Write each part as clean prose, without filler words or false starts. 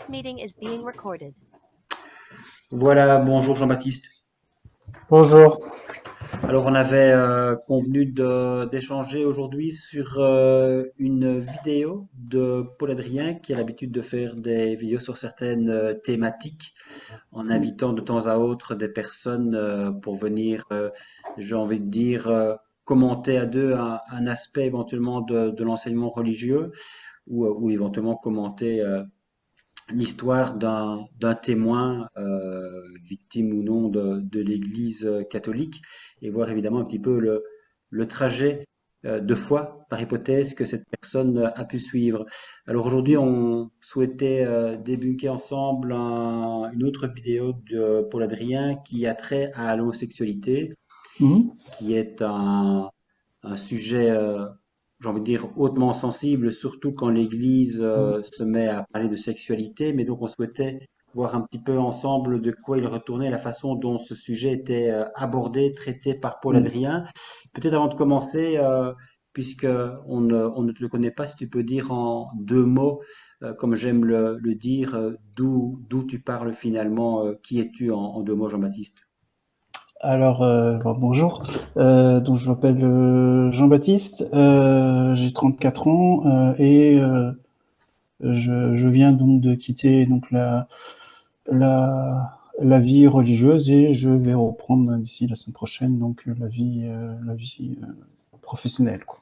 This meeting is being recorded. Voilà, bonjour Jean-Baptiste. Bonjour. Alors on avait convenu d'échanger aujourd'hui sur une vidéo de Paul Adrien qui a l'habitude de faire des vidéos sur certaines thématiques en invitant de temps à autre des personnes pour venir, j'ai envie de dire, commenter à deux un aspect éventuellement de l'enseignement religieux ou éventuellement commenter l'histoire d'un témoin, victime ou non de l'Église catholique, et voir évidemment un petit peu le trajet de foi, par hypothèse, que cette personne a pu suivre. Alors aujourd'hui, on souhaitait débunker ensemble une autre vidéo de Paul Adrien qui a trait à l'homosexualité, Mhm. qui est un sujet, j'ai envie de dire, hautement sensible, surtout quand l'Église se met à parler de sexualité. Mais donc, on souhaitait voir un petit peu ensemble de quoi il retournait, la façon dont ce sujet était abordé, traité par Paul Mhm. Adrien. Peut-être avant de commencer, puisque on ne te le connaît pas, si tu peux dire en deux mots, comme j'aime le dire, d'où tu parles finalement, qui es-tu en deux mots, Jean-Baptiste? Alors, bonjour. Donc, je m'appelle Jean-Baptiste, j'ai 34 ans je viens donc de quitter donc la vie religieuse et je vais reprendre d'ici la semaine prochaine donc la vie professionnelle, quoi.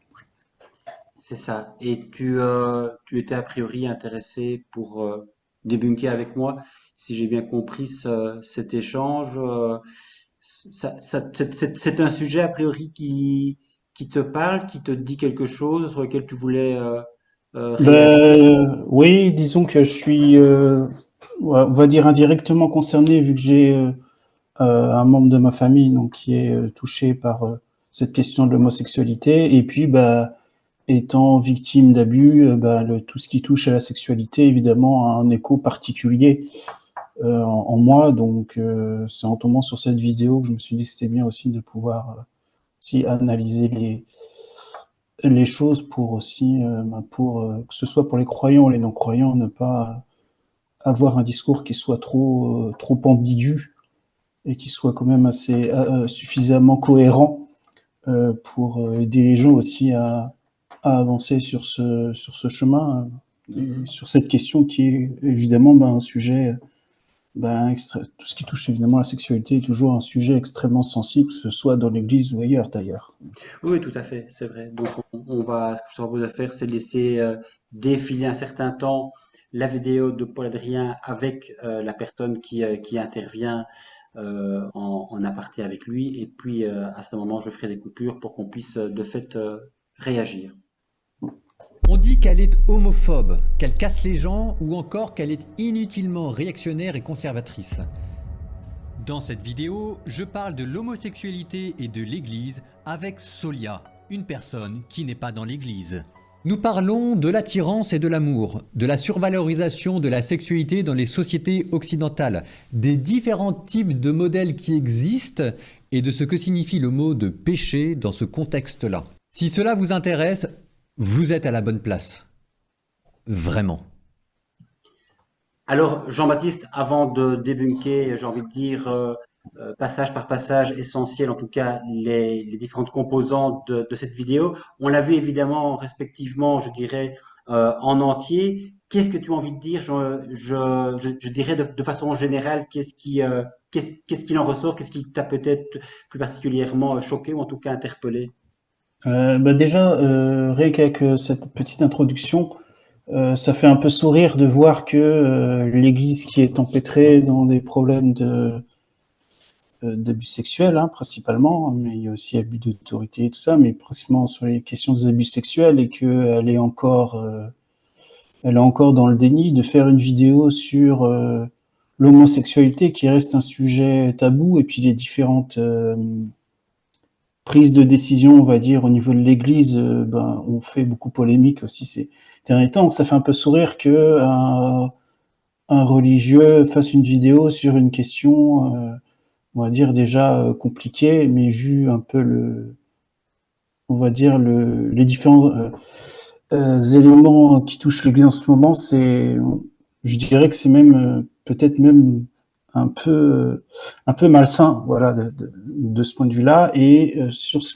C'est ça. Et tu étais a priori intéressé pour débunker avec moi, si j'ai bien compris cet échange. C'est un sujet a priori qui te parle, qui te dit quelque chose, sur lequel tu voulais réagir. Oui, disons que je suis, on va dire indirectement concerné vu que j'ai un membre de ma famille donc qui est touché par cette question de l'homosexualité et puis bah étant victime d'abus, tout ce qui touche à la sexualité évidemment a un écho particulier en moi donc c'est en tombant sur cette vidéo que je me suis dit que c'était bien aussi de pouvoir aussi analyser les choses pour aussi pour que ce soit pour les croyants ou les non-croyants ne pas avoir un discours qui soit trop ambigu et qui soit quand même assez suffisamment cohérent pour aider les gens aussi à avancer sur ce chemin, et sur cette question qui est évidemment un sujet, tout ce qui touche évidemment à la sexualité est toujours un sujet extrêmement sensible, que ce soit dans l'Église ou ailleurs d'ailleurs. Oui, tout à fait, c'est vrai. Donc, ce que je te propose de faire, c'est de laisser défiler un certain temps la vidéo de Paul Adrien avec la personne qui intervient en aparté avec lui. Et puis, à ce moment, je ferai des coupures pour qu'on puisse de fait réagir. On dit qu'elle est homophobe, qu'elle casse les gens ou encore qu'elle est inutilement réactionnaire et conservatrice. Dans cette vidéo, je parle de l'homosexualité et de l'Église avec Solia, une personne qui n'est pas dans l'Église. Nous parlons de l'attirance et de l'amour, de la survalorisation de la sexualité dans les sociétés occidentales, des différents types de modèles qui existent et de ce que signifie le mot de péché dans ce contexte-là. Si cela vous intéresse, vous êtes à la bonne place. Vraiment. Alors, Jean-Baptiste, avant de débunker, j'ai envie de dire passage par passage, essentiel en tout cas, les différentes composantes de cette vidéo, on l'a vu évidemment respectivement, je dirais, en entier. Qu'est-ce que tu as envie de dire, je dirais de façon générale, qu'est-ce qu'il en ressort, qu'est-ce qui t'a peut-être plus particulièrement choqué ou en tout cas interpellé? Déjà, rien qu'avec cette petite introduction, ça fait un peu sourire de voir que l'Église qui est empêtrée dans des problèmes d'abus sexuels, hein, principalement, mais il y a aussi abus d'autorité et tout ça, mais principalement sur les questions des abus sexuels et elle est encore dans le déni de faire une vidéo sur l'homosexualité qui reste un sujet tabou et puis les différentes prises de décision, on va dire, au niveau de l'Église, ont fait beaucoup polémique aussi ces derniers temps. Donc ça fait un peu sourire que un religieux fasse une vidéo sur une question, on va dire déjà compliquée, mais vu un peu on va dire les différents éléments qui touchent l'Église en ce moment, je dirais que c'est même peut-être même un peu malsain, voilà, de ce point de vue-là. Et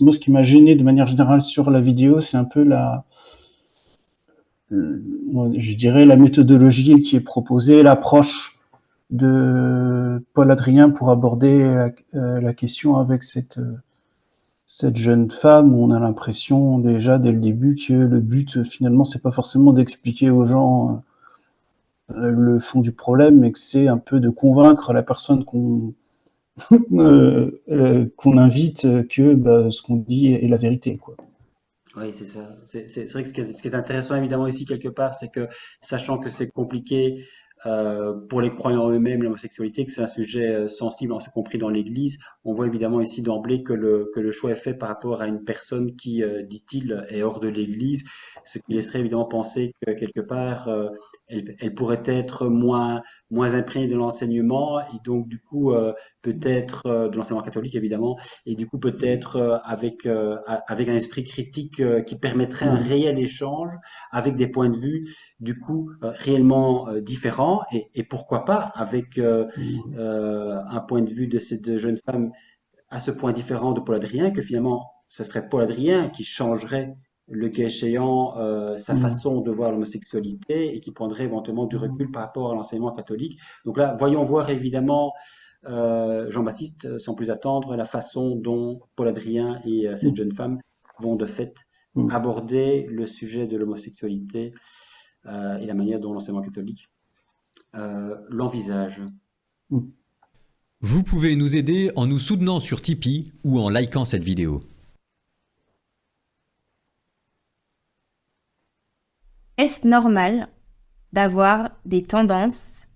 moi, ce qui m'a gêné de manière générale sur la vidéo, c'est un peu je dirais la méthodologie qui est proposée, l'approche de Paul Adrien pour aborder la question avec cette jeune femme, où on a l'impression déjà dès le début que le but finalement c'est pas forcément d'expliquer aux gens le fond du problème, mais que c'est un peu de convaincre la personne qu'on invite que ce qu'on dit est la vérité, quoi. Oui, c'est ça. C'est vrai que ce qui est intéressant évidemment ici quelque part, c'est que sachant que c'est compliqué pour les croyants eux-mêmes, l'homosexualité, que c'est un sujet sensible, en ce compris dans l'Église, on voit évidemment ici d'emblée que le choix est fait par rapport à une personne qui, dit-il, est hors de l'Église, ce qui laisserait évidemment penser que quelque part, elle pourrait être moins imprégnée de l'enseignement et donc du coup peut-être de l'enseignement catholique évidemment et du coup peut-être avec un esprit critique qui permettrait un Mmh. réel échange avec des points de vue du coup réellement différents et pourquoi pas avec Mmh. un point de vue de cette jeune femme à ce point différent de Paul Adrien que finalement ce serait Paul Adrien qui changerait le cas échéant sa Mmh. façon de voir l'homosexualité et qui prendrait éventuellement du Mmh. recul par rapport à l'enseignement catholique. Donc là, voyons voir évidemment Jean-Baptiste, sans plus attendre, la façon dont Paul Adrien et cette Mmh. jeune femme vont de fait Mmh. aborder le sujet de l'homosexualité et la manière dont l'enseignement catholique l'envisage. Mmh. Vous pouvez nous aider en nous soutenant sur Tipeee ou en likant cette vidéo. Est-ce normal d'avoir des tendances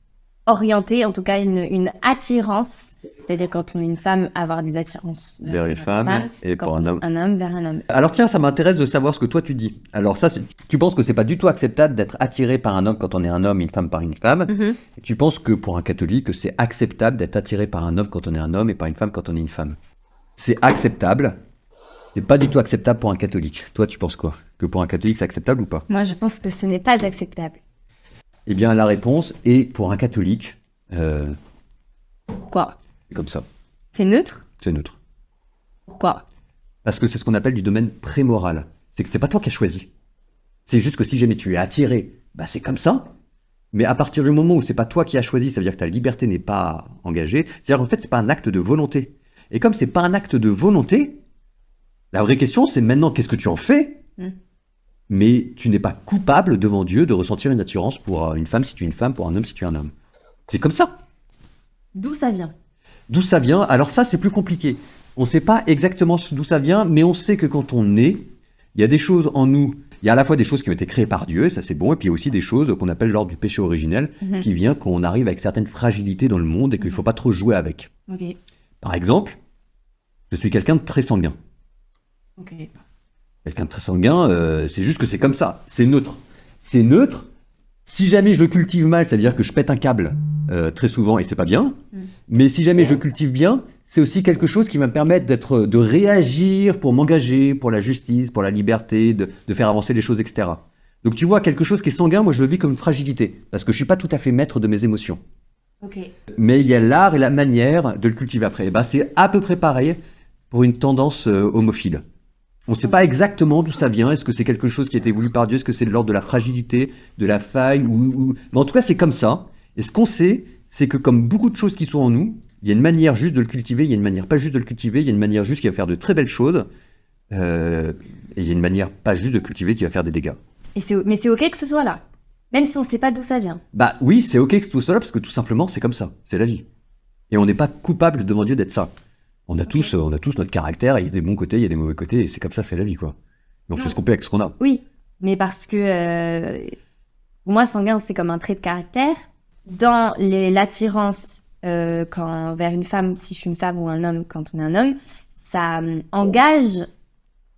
orientées, en tout cas une attirance, c'est-à-dire quand on est une femme, avoir des attirances Vers une femme et quand pour on un est homme. un homme vers un homme. Alors tiens, ça m'intéresse de savoir ce que toi tu dis. Alors ça, tu penses que c'est pas du tout acceptable d'être attiré par un homme quand on est un homme, une femme par une femme. Mhm. Et tu penses que pour un catholique, c'est acceptable d'être attiré par un homme quand on est un homme et par une femme quand on est une femme. C'est acceptable. C'est pas du tout acceptable pour un catholique. Toi, tu penses quoi? Que pour un catholique, c'est acceptable ou pas? Moi, je pense que ce n'est pas acceptable. Eh bien, la réponse est pour un catholique, Pourquoi? c'est comme ça. C'est neutre? C'est neutre. Pourquoi? Parce que c'est ce qu'on appelle du domaine prémoral. C'est que c'est pas toi qui as choisi. C'est juste que si jamais tu es attiré, bah c'est comme ça. Mais à partir du moment où c'est pas toi qui as choisi, ça veut dire que ta liberté n'est pas engagée. C'est-à-dire qu'en fait, c'est pas un acte de volonté. Et comme c'est pas un acte de volonté, la vraie question c'est maintenant qu'est-ce que tu en fais? Mais tu n'es pas coupable devant Dieu de ressentir une attirance pour une femme si tu es une femme, pour un homme si tu es un homme. C'est comme ça. D'où ça vient? D'où ça vient? Alors ça, c'est plus compliqué. On ne sait pas exactement d'où ça vient, mais on sait que quand on est, il y a des choses en nous. Il y a à la fois des choses qui ont été créées par Dieu, et ça c'est bon, et puis il y a aussi des choses qu'on appelle l'ordre du péché originel, qui vient qu'on arrive avec certaines fragilités dans le monde et qu'il ne faut pas trop jouer avec. Ok. Par exemple, je suis quelqu'un de très sanguin. Ok. Quelqu'un de très sanguin, c'est juste que c'est comme ça. C'est neutre. C'est neutre. Si jamais je le cultive mal, ça veut dire que je pète un câble très souvent et c'est pas bien. Mais si jamais je le cultive bien, c'est aussi quelque chose qui va me permettre de réagir pour m'engager, pour la justice, pour la liberté, de faire avancer les choses, etc. Donc tu vois, quelque chose qui est sanguin, moi je le vis comme une fragilité, parce que je suis pas tout à fait maître de mes émotions. Ok. Mais il y a l'art et la manière de le cultiver après. Et ben, c'est à peu près pareil pour une tendance homophile. On ne sait pas exactement d'où ça vient. Est-ce que c'est quelque chose qui a été voulu par Dieu? Est-ce que c'est de l'ordre de la fragilité, de la faille Mais en tout cas, c'est comme ça. Et ce qu'on sait, c'est que comme beaucoup de choses qui sont en nous, il y a une manière juste de le cultiver, il y a une manière pas juste de le cultiver, il y a une manière juste qui va faire de très belles choses, et il y a une manière pas juste de cultiver qui va faire des dégâts. Mais c'est ok que ce soit là, même si on ne sait pas d'où ça vient. Bah oui, c'est ok que tout ça là, parce que tout simplement, c'est comme ça. C'est la vie. Et on n'est pas coupable devant Dieu d'être ça. On a tous notre caractère, et il y a des bons côtés, il y a des mauvais côtés, et c'est comme ça fait la vie, quoi. Et on fait ce qu'on peut avec ce qu'on a. Oui, mais parce que pour moi, sanguin, c'est comme un trait de caractère. Dans l'attirance vers une femme, si je suis une femme, ou un homme quand on est un homme, ça engage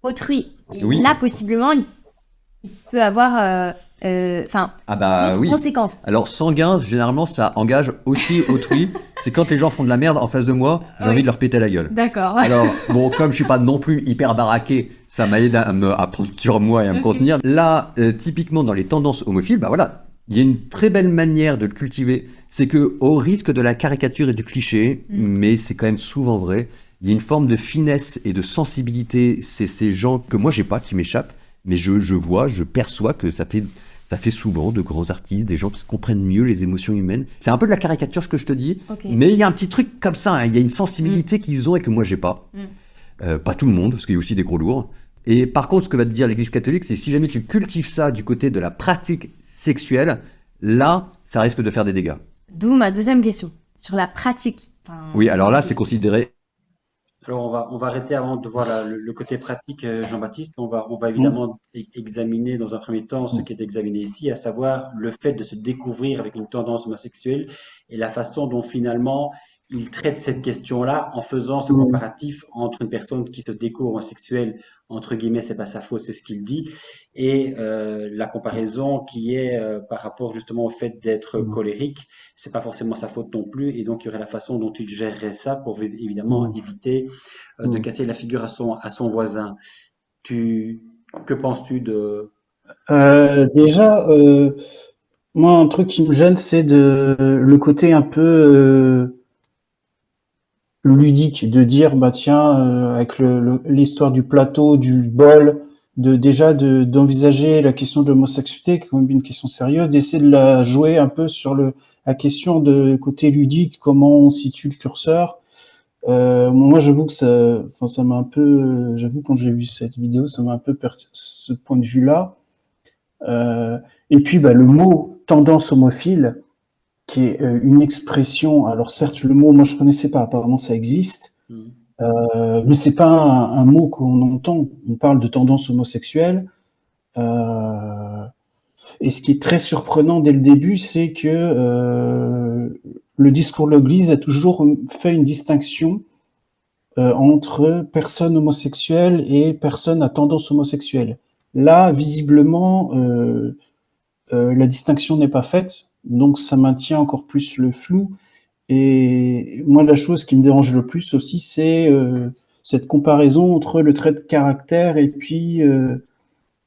autrui. Et Oui. là, possiblement, il peut avoir Ah bah d'autres oui. conséquences. Alors sanguin, généralement, ça engage aussi autrui. C'est quand les gens font de la merde en face de moi, j'ai envie de leur péter la gueule. D'accord. Alors, bon, comme je suis pas non plus hyper baraqué, ça m'aide à prendre sur moi et à me contenir. Là, typiquement dans les tendances homophiles, bah voilà, Il y a une très belle manière de le cultiver. C'est que, au risque de la caricature et du cliché, mais c'est quand même souvent vrai, il y a une forme de finesse et de sensibilité. C'est ces gens que moi j'ai pas, qui m'échappent, mais je vois, je perçois que ça fait souvent de grands artistes, des gens qui comprennent mieux les émotions humaines. C'est un peu de la caricature ce que je te dis, Ok. mais il y a un petit truc comme ça, hein. Il y a une sensibilité qu'ils ont et que moi j'ai pas. Pas tout le monde, parce qu'il y a aussi des gros lourds. Et par contre, ce que va te dire l'Église catholique, c'est si jamais tu cultives ça du côté de la pratique sexuelle, là, ça risque de faire des dégâts. D'où ma deuxième question, sur la pratique. Enfin, Oui, alors là, c'est considéré. Alors on va arrêter avant de voir le côté pratique, Jean-Baptiste. On va Mm. évidemment examiner dans un premier temps ce qui est examiné ici, à savoir le fait de se découvrir avec une tendance homosexuelle et la façon dont finalement il traite cette question-là en faisant ce comparatif entre une personne qui se découvre homosexuelle, entre guillemets, c'est pas sa faute, c'est ce qu'il dit, et la comparaison qui est par rapport justement au fait d'être colérique, c'est pas forcément sa faute non plus, et donc il y aurait la façon dont il gérerait ça pour évidemment éviter de casser la figure à son voisin. Que penses-tu de... Déjà, moi, un truc qui me gêne, c'est le côté un peu ludique, de dire, bah tiens, avec l'histoire du plateau, du bol, d'envisager la question de l'homosexualité comme une question sérieuse, d'essayer de la jouer un peu sur la question de côté ludique, comment on situe le curseur. Moi, j'avoue que ça m'a un peu, j'avoue quand j'ai vu cette vidéo, ça m'a un peu perdu ce point de vue-là. Et puis, bah, le mot tendance homophile, qui est une expression. Alors certes, le mot, moi je connaissais pas. Apparemment, ça existe, mais c'est pas un mot qu'on entend. On parle de tendance homosexuelle. Euh, et ce qui est très surprenant dès le début, c'est que le discours de l'Église a toujours fait une distinction entre personnes homosexuelles et personnes à tendance homosexuelle. Là, visiblement, la distinction n'est pas faite, donc ça maintient encore plus le flou. Et moi, la chose qui me dérange le plus aussi, c'est cette comparaison entre le trait de caractère et puis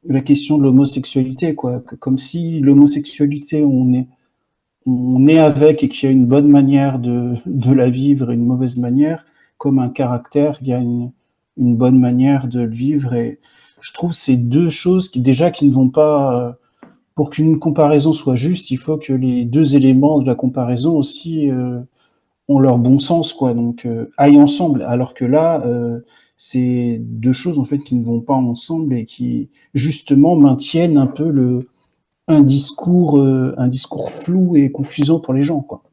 la question de l'homosexualité, quoi. Comme si l'homosexualité, on est avec et qu'il y a une bonne manière de la vivre et une mauvaise manière, comme un caractère, il y a une bonne manière de le vivre. Et je trouve ces deux choses qui ne vont pas. Pour qu'une comparaison soit juste, il faut que les deux éléments de la comparaison aussi ont leur bon sens, quoi. Donc aillent ensemble. Alors que là, c'est deux choses en fait qui ne vont pas ensemble et qui justement maintiennent un peu un discours flou et confusant pour les gens, quoi.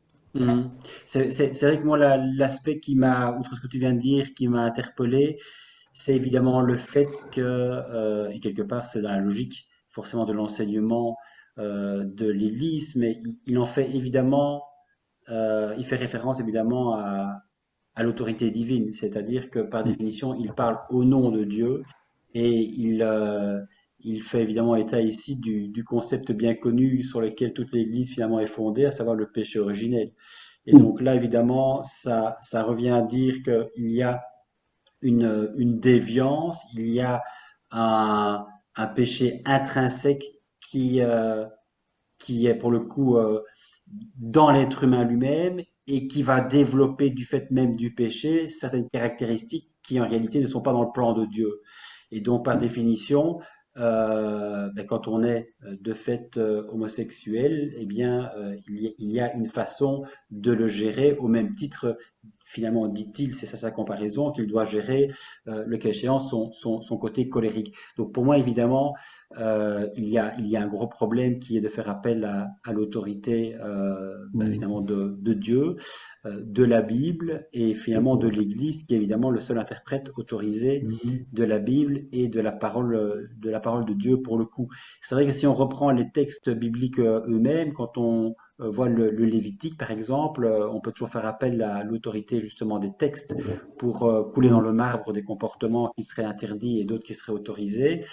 C'est vrai que moi, l'aspect qui m'a, outre ce que tu viens de dire, qui m'a interpellé, c'est évidemment le fait que, et quelque part, c'est dans la logique forcément de l'enseignement de l'Église, mais il en fait évidemment, il fait référence évidemment à l'autorité divine, c'est-à-dire que par définition, il parle au nom de Dieu et il fait évidemment état ici du concept bien connu sur lequel toute l'Église finalement est fondée, à savoir le péché originel. Et donc là, évidemment, ça revient à dire qu'il y a une déviance, il y a un péché intrinsèque qui est pour le coup dans l'être humain lui-même et qui va développer du fait même du péché certaines caractéristiques qui en réalité ne sont pas dans le plan de Dieu. Et donc par définition, quand on est de fait homosexuel, eh bien il y a une façon de le gérer au même titre. Finalement, dit-il, c'est ça sa comparaison, qu'il doit gérer le cas échéant son côté colérique. Donc pour moi, évidemment, il y a un gros problème qui est de faire appel à l'autorité finalement de Dieu, de la Bible et finalement de l'Église, qui est évidemment le seul interprète autorisé de la Bible et de la parole de Dieu pour le coup. C'est vrai que si on reprend les textes bibliques eux-mêmes, quand on voit le Lévitique par exemple, on peut toujours faire appel à l'autorité justement des textes pour couler dans le marbre des comportements qui seraient interdits et d'autres qui seraient autorisés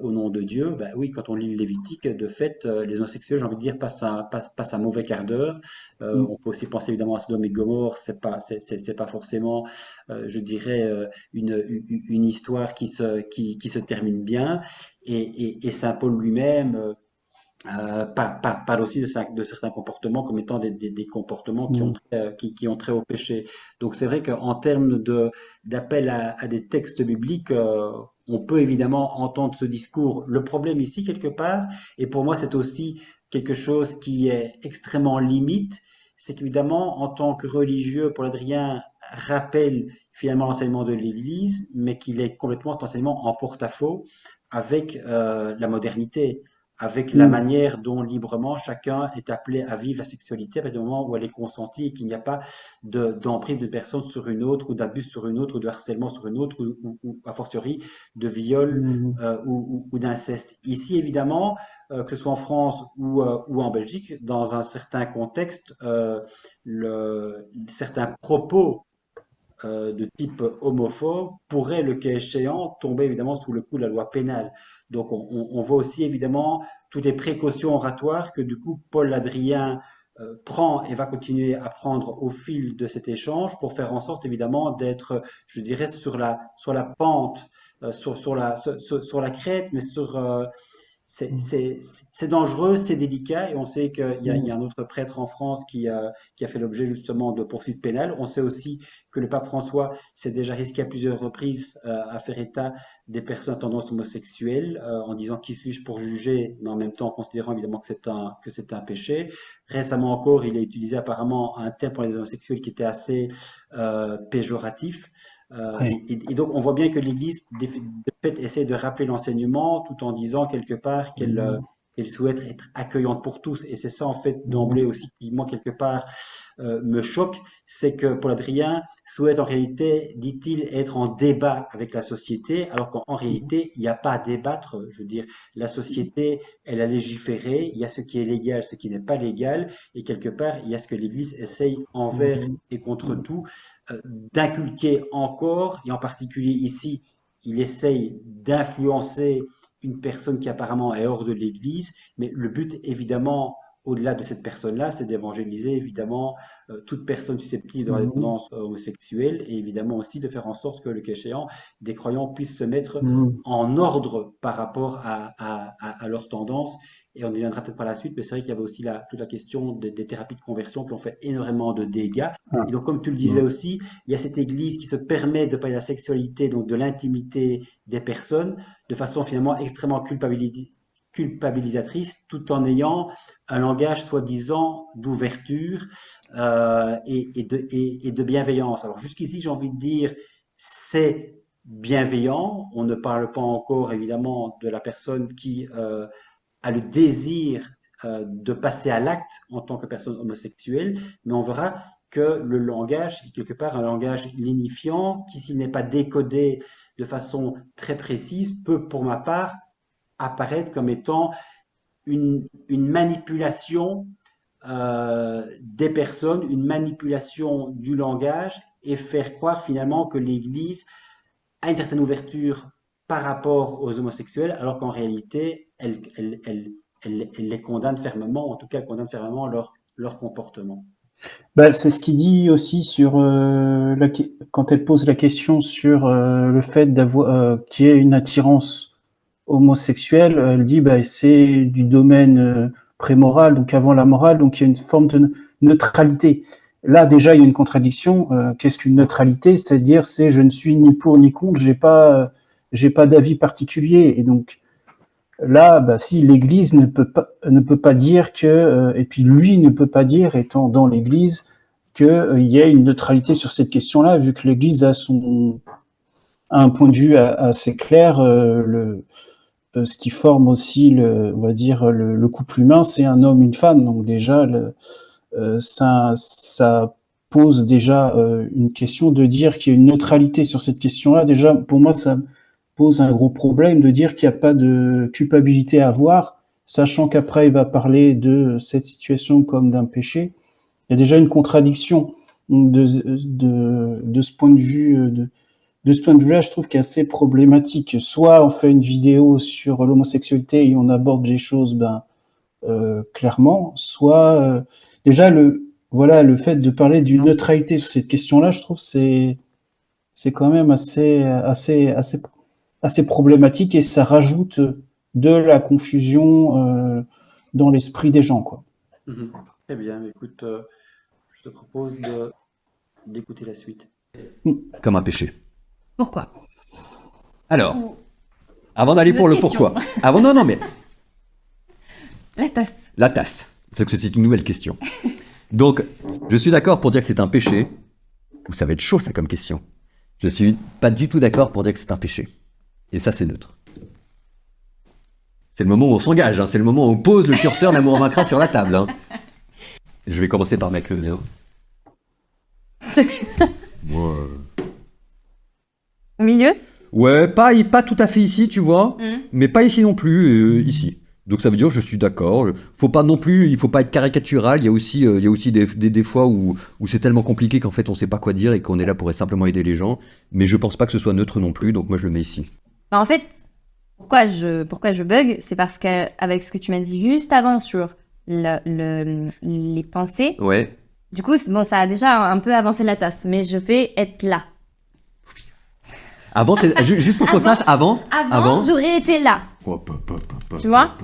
au nom de Dieu. Ben oui, quand on lit le Lévitique, de fait, les homosexuels, j'ai envie de dire, passent un mauvais quart d'heure. On peut aussi penser évidemment à Sodome et Gomorrhe, c'est pas forcément, je dirais, une histoire qui se termine bien. Et Saint Paul lui-même parle aussi de certains comportements comme étant des comportements Mm. qui ont trait au péché. Donc c'est vrai qu'en termes d'appel à des textes bibliques, on peut évidemment entendre ce discours. Le problème ici, quelque part, et pour moi c'est aussi quelque chose qui est extrêmement limite, c'est qu'évidemment, en tant que religieux, Paul Adrien rappelle finalement l'enseignement de l'Église, mais qu'il est complètement cet enseignement en porte-à-faux avec la modernité, avec la Mm. manière dont librement chacun est appelé à vivre la sexualité à partir du moment où elle est consentie et qu'il n'y a pas d'emprise de personne sur une autre ou d'abus sur une autre ou de harcèlement sur une autre ou a fortiori de viol Mm. ou d'inceste. Ici, évidemment, que ce soit en France ou en Belgique, dans un certain contexte, certains propos de type homophobe pourrait, le cas échéant, tomber évidemment sous le coup de la loi pénale. Donc on voit aussi évidemment toutes les précautions oratoires que du coup Paul Adrien prend et va continuer à prendre au fil de cet échange pour faire en sorte évidemment d'être, je dirais, sur la pente, sur la crête, mais c'est dangereux, c'est délicat, et on sait qu'il y a un autre prêtre en France qui a fait l'objet justement de poursuites pénales. On sait aussi que le pape François s'est déjà risqué à plusieurs reprises à faire état des personnes à tendance homosexuelle, en disant qui suis-je pour juger, mais en même temps en considérant évidemment que c'est un péché. Récemment encore, il a utilisé apparemment un terme pour les homosexuels qui était assez péjoratif. Ouais. Et donc, on voit bien que l'Église, de fait, essaie de rappeler l'enseignement tout en disant quelque part Mm. qu'elle souhaite être accueillante pour tous. Et c'est ça, en fait, d'emblée Mm. aussi, qui, moi, quelque part, me choque, c'est que Paul Adrien souhaite en réalité, dit-il, être en débat avec la société, alors qu'en réalité, il n'y a pas à débattre. Je veux dire, la société, elle a légiféré, il y a ce qui est légal, ce qui n'est pas légal, et quelque part, il y a ce que l'Église essaye envers Mm. et contre tout d'inculquer encore, et en particulier ici, il essaye d'influencer une personne qui apparemment est hors de l'Église, mais le but évidemment, au-delà de cette personne-là, c'est d'évangéliser évidemment toute personne susceptible d'avoir des Mm. tendances homosexuelles et évidemment aussi de faire en sorte que le cas échéant, des croyants puissent se mettre Mm. en ordre par rapport à leurs tendances. Et on y viendra peut-être par la suite, mais c'est vrai qu'il y avait aussi toute la question des thérapies de conversion qui ont fait énormément de dégâts. Ah. Et donc, comme tu le disais Mm. aussi, il y a cette église qui se permet de parler de la sexualité, donc de l'intimité des personnes, de façon finalement extrêmement culpabilisatrice, tout en ayant un langage soi-disant d'ouverture et de bienveillance. Alors jusqu'ici, j'ai envie de dire, c'est bienveillant. On ne parle pas encore évidemment de la personne qui a le désir de passer à l'acte en tant que personne homosexuelle, mais on verra que le langage est quelque part un langage lignifiant qui, s'il n'est pas décodé de façon très précise, peut, pour ma part, apparaître comme étant une manipulation des personnes, une manipulation du langage et faire croire finalement que l'Église a une certaine ouverture par rapport aux homosexuels, alors qu'en réalité, elle les condamne fermement, en tout cas, elle condamne fermement leur comportement. Bah, c'est ce qu'il dit aussi sur quand elle pose la question sur le fait d'avoir qu'il y ait une attirance homosexuelle, elle dit bah c'est du domaine prémoral, donc avant la morale, donc il y a une forme de neutralité. Là déjà il y a une contradiction. Qu'est-ce qu'une neutralité? C'est dire c'est je ne suis ni pour ni contre, j'ai pas d'avis particulier et donc là, bah, si l'Église ne peut pas dire que, et puis lui ne peut pas dire, étant dans l'Église, qu'il y ait une neutralité sur cette question-là, vu que l'Église a un point de vue assez clair. Ce qui forme aussi, on va dire, le couple humain, c'est un homme, une femme. Donc déjà, ça pose déjà une question de dire qu'il y a une neutralité sur cette question-là. Déjà, pour moi, ça pose un gros problème de dire qu'il n'y a pas de culpabilité à avoir, sachant qu'après, il va parler de cette situation comme d'un péché. Il y a déjà une contradiction de ce point de vue. De ce point de vue-là, je trouve qu'il est assez problématique. Soit on fait une vidéo sur l'homosexualité et on aborde les choses clairement, soit déjà voilà, le fait de parler d'une neutralité sur cette question-là, je trouve c'est quand même assez problématique et ça rajoute de la confusion dans l'esprit des gens, quoi. Très bien, écoute, je te propose d'écouter la suite. Comme un péché. Pourquoi? Alors, avant d'aller pour le Une question. pourquoi. Avant, non, mais La tasse. la tasse. C'est que c'est une nouvelle question. Donc, je suis d'accord pour dire que c'est un péché. Ou ça va être chaud, ça, comme question. Je suis pas du tout d'accord pour dire que c'est un péché. Et ça, c'est neutre. C'est le moment où on s'engage, hein. C'est le moment où on pose le curseur d'amour vaincra sur la table. Hein. Je vais commencer par mettre le nez. Moi, Au milieu? ouais, pas tout à fait ici, tu vois, mais pas ici non plus, ici. Donc ça veut dire que je suis d'accord. Faut pas non plus, il faut pas être caricatural. Il y a aussi des fois où c'est tellement compliqué qu'en fait on sait pas quoi dire et qu'on est là pour simplement aider les gens. Mais je pense pas que ce soit neutre non plus, donc moi je le mets ici. Bah, en fait, pourquoi je bug, c'est parce qu'avec ce que tu m'as dit juste avant sur les pensées, Ouais. du coup, bon, ça a déjà un peu avancé la tasse, mais je vais être là. Avant, juste pour qu'on sache, avant. Avant, j'aurais été là. Tu vois?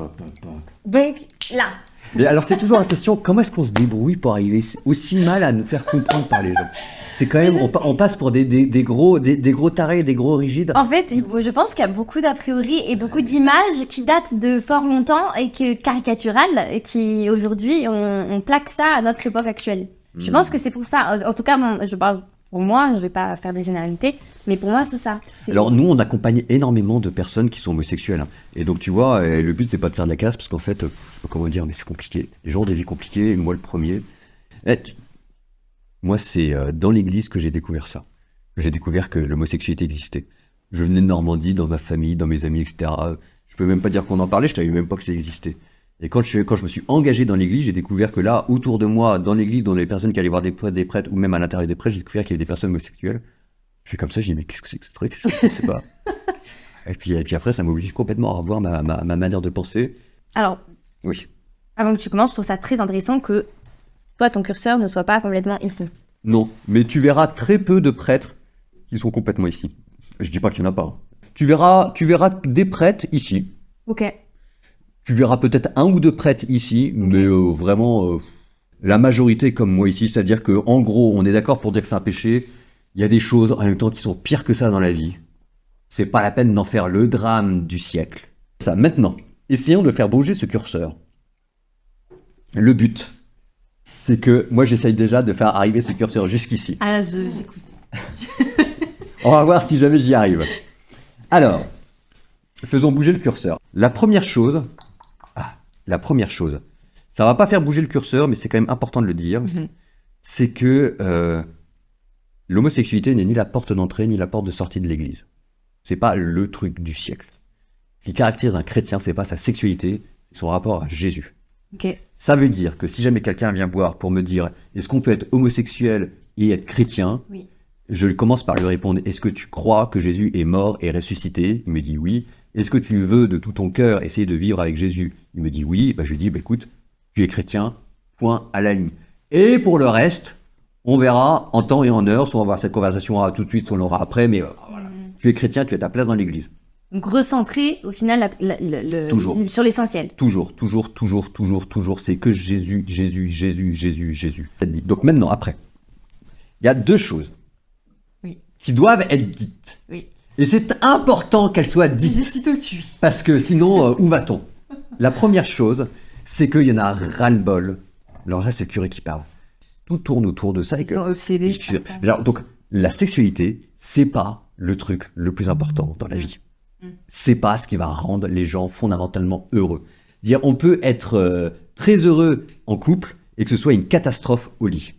Donc, là. Mais alors c'est toujours la question, comment est-ce qu'on se débrouille pour arriver aussi mal à nous faire comprendre par les gens? C'est quand même, on passe pour des gros tarés, des gros rigides. En fait, je pense qu'il y a beaucoup d'a priori et beaucoup d'images qui datent de fort longtemps et que caricaturales et qui aujourd'hui on plaque ça à notre époque actuelle. Je pense que c'est pour ça. En tout cas, je parle pour moi, je vais pas faire des généralités, mais pour moi c'est ça. Alors nous, on accompagne énormément de personnes qui sont homosexuelles. Hein. Et donc tu vois, le but c'est pas de faire de la casse parce qu'en fait, je sais pas comment dire, mais c'est compliqué. Les gens ont des vies compliquées, et moi le premier. Moi, c'est dans l'église que j'ai découvert ça. J'ai découvert que l'homosexualité existait. Je venais de Normandie, dans ma famille, dans mes amis, etc. Je peux même pas dire qu'on en parlait, je savais même pas que ça existait. Et quand je me suis engagé dans l'église, j'ai découvert que là, autour de moi, dans l'église, dans les personnes qui allaient voir des prêtres, ou même à l'intérieur des prêtres, j'ai découvert qu'il y avait des personnes homosexuelles. Je suis comme ça, j'ai dit, mais qu'est-ce que c'est que ce truc? Je sais pas. et puis après, ça m'oblige complètement à revoir ma manière de penser. Alors, oui. Avant que tu commences, je trouve ça très intéressant que toi, ton curseur ne soit pas complètement ici. Non, mais tu verras très peu de prêtres qui sont complètement ici. Je dis pas qu'il y en a pas. Hein. Tu verras des prêtres ici. Ok. Tu verras peut-être un ou deux prêtres ici, mais vraiment la majorité comme moi ici, c'est-à-dire que en gros, on est d'accord pour dire que c'est un péché. Il y a des choses en même temps qui sont pires que ça dans la vie. C'est pas la peine d'en faire le drame du siècle. Ça, maintenant, essayons de faire bouger ce curseur. Le but, c'est que moi j'essaye déjà de faire arriver ce curseur jusqu'ici. Ah, j'écoute. On va voir si jamais j'y arrive. Alors, faisons bouger le curseur. La première chose, ça va pas faire bouger le curseur, mais c'est quand même important de le dire, c'est que l'homosexualité n'est ni la porte d'entrée ni la porte de sortie de l'église. C'est pas le truc du siècle. Ce qui caractérise un chrétien, c'est pas sa sexualité, c'est son rapport à Jésus. Ok. Ça veut dire que si jamais quelqu'un vient boire pour me dire est-ce qu'on peut être homosexuel et être chrétien, Oui. je commence par lui répondre est-ce que tu crois que Jésus est mort et ressuscité? Il me dit oui. Est-ce que tu veux de tout ton cœur essayer de vivre avec Jésus? Il me dit oui. Je lui dis écoute, tu es chrétien, point à la ligne. Et pour le reste, on verra en temps et en heure, soit on va avoir cette conversation tout de suite, soit on l'aura après, mais voilà. Tu es chrétien, tu as ta place dans l'église. Donc recentrer au final Toujours. sur l'essentiel. Toujours. C'est que Jésus. Donc maintenant, après, il y a deux choses qui doivent être dites. Oui. Et c'est important qu'elles soient dites. Je suis tout tué. Parce que sinon, où va-t-on? La première chose, c'est qu'il y en a ras-le-bol. Alors là, c'est le curé qui parle. Tout tourne autour de ça. Ils sont obsédés. Alors, donc, la sexualité, c'est pas le truc le plus important dans la vie. C'est pas ce qui va rendre les gens fondamentalement heureux. Dire, on peut être très heureux en couple et que ce soit une catastrophe au lit.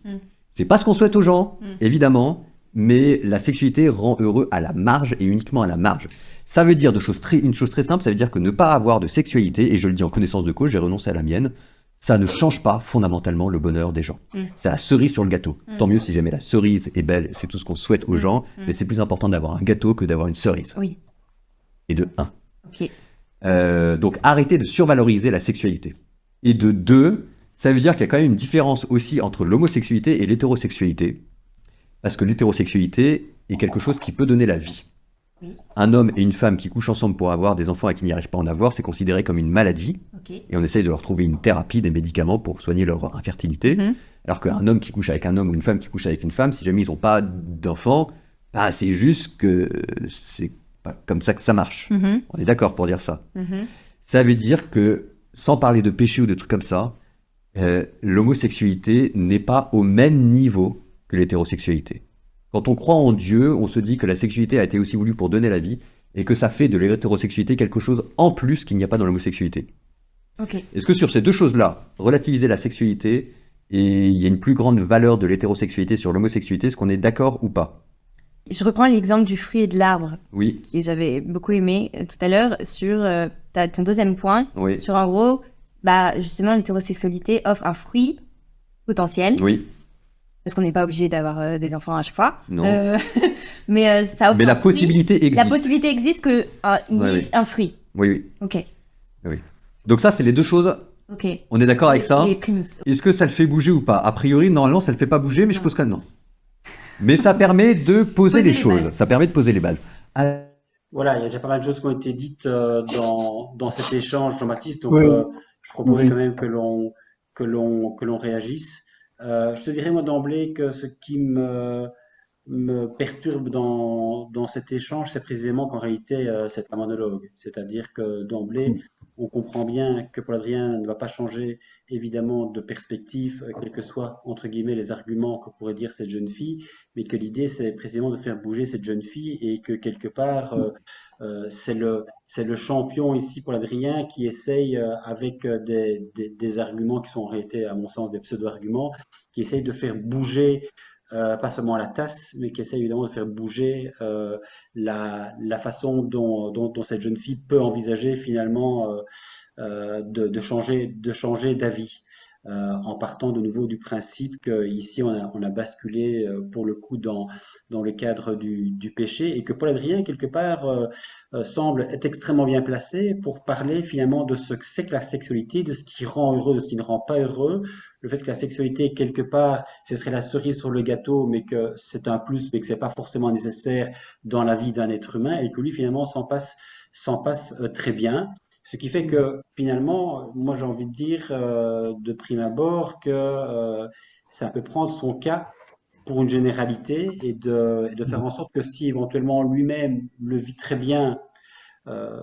C'est pas ce qu'on souhaite aux gens, évidemment, mais la sexualité rend heureux à la marge et uniquement à la marge. Ça veut dire une chose très simple, ça veut dire que ne pas avoir de sexualité, et je le dis en connaissance de cause, j'ai renoncé à la mienne, ça ne change pas fondamentalement le bonheur des gens. C'est la cerise sur le gâteau. Tant mieux si jamais la cerise est belle, c'est tout ce qu'on souhaite aux gens, mais c'est plus important d'avoir un gâteau que d'avoir une cerise. Oui. Et de 1. Ok. Donc arrêtez de survaloriser la sexualité. Et de 2, ça veut dire qu'il y a quand même une différence aussi entre l'homosexualité et l'hétérosexualité. Parce que l'hétérosexualité est quelque chose qui peut donner la vie. Oui. Un homme et une femme qui couchent ensemble pour avoir des enfants et qui n'y arrivent pas à en avoir, c'est considéré comme une maladie. Ok. Et on essaye de leur trouver une thérapie, des médicaments pour soigner leur infertilité. Mhm. Alors qu'un homme qui couche avec un homme ou une femme qui couche avec une femme, si jamais ils n'ont pas d'enfants, bah, c'est juste que c'est pas comme ça que ça marche. Mhm. On est d'accord pour dire ça. Mhm. Ça veut dire que, sans parler de péché ou de trucs comme ça, l'homosexualité n'est pas au même niveau que l'hétérosexualité. Quand on croit en Dieu, on se dit que la sexualité a été aussi voulue pour donner la vie et que ça fait de l'hétérosexualité quelque chose en plus qu'il n'y a pas dans l'homosexualité. Ok. Est-ce que sur ces deux choses-là, relativiser la sexualité et il y a une plus grande valeur de l'hétérosexualité sur l'homosexualité, est-ce qu'on est d'accord ou pas? Je reprends l'exemple du fruit et de l'arbre Oui, que j'avais beaucoup aimé tout à l'heure sur ton deuxième point. oui, Sur en gros, bah, justement, l'hétérosexualité offre un fruit potentiel. oui. Parce qu'on n'est pas obligé d'avoir des enfants à chaque fois. Non. Mais ça offre Mais un la fruit. possibilité La existe. possibilité existe qu'il y Ouais, ait oui. un fruit. Oui, oui, Ok. oui. Donc ça, c'est les deux choses. Ok. On est d'accord avec ça? Les prémices. Est-ce que ça le fait bouger ou pas? A priori, normalement, ça le fait pas bouger, mais je Non. pose quand même non. Mais ça permet de poser Poser les les choses. bases. Ça permet de poser les bases. Ah, Voilà, il y a déjà pas mal de choses qui ont été dites dans cet échange, Jean-Baptiste. Donc, Oui, je propose oui. quand même que l'on réagisse. Je te dirais moi d'emblée que ce qui me perturbe dans cet échange, c'est précisément qu'en réalité, c'est un monologue. C'est-à-dire que d'emblée, on comprend bien que Paul Adrien ne va pas changer évidemment de perspective, quels que soient entre guillemets les arguments que pourrait dire cette jeune fille, mais que l'idée c'est précisément de faire bouger cette jeune fille et que quelque part c'est le champion ici Paul Adrien qui essaye avec des arguments qui sont en réalité à mon sens des pseudo-arguments, qui essaye de faire bouger pas seulement la tasse, mais qui essaie évidemment de faire bouger la façon dont cette jeune fille peut envisager finalement de changer d'avis. En partant de nouveau du principe qu'ici on a basculé pour le coup dans le cadre du péché et que Paul Adrien quelque part semble être extrêmement bien placé pour parler finalement de ce que c'est que la sexualité, de ce qui rend heureux, de ce qui ne rend pas heureux, le fait que la sexualité quelque part ce serait la cerise sur le gâteau mais que c'est un plus mais que c'est pas forcément nécessaire dans la vie d'un être humain et que lui finalement s'en passe très bien. Ce qui fait que finalement, moi j'ai envie de dire de prime abord que ça peut prendre son cas pour une généralité et de faire en sorte que si éventuellement lui-même le vit très bien, euh,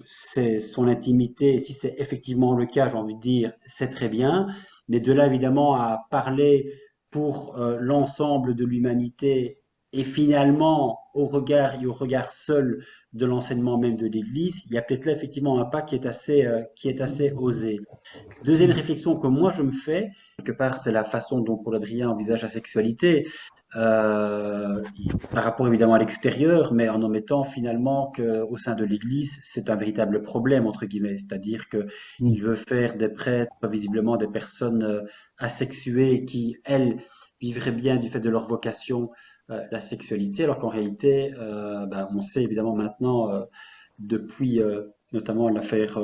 c'est son intimité, si c'est effectivement le cas, j'ai envie de dire, c'est très bien, mais de là évidemment à parler pour l'ensemble de l'humanité et finalement au regard seul de l'enseignement même de l'Église, il y a peut-être là effectivement un pas qui est assez osé. Deuxième réflexion que moi je me fais, quelque part, c'est la façon dont Paul Adrien envisage la sexualité, par rapport évidemment à l'extérieur, mais en omettant finalement qu'au sein de l'Église, c'est un véritable problème, entre guillemets. C'est-à-dire qu'il veut faire des prêtres, visiblement des personnes asexuées qui, elles, vivraient bien du fait de leur vocation la sexualité, alors qu'en réalité, on sait évidemment maintenant, depuis notamment l'affaire,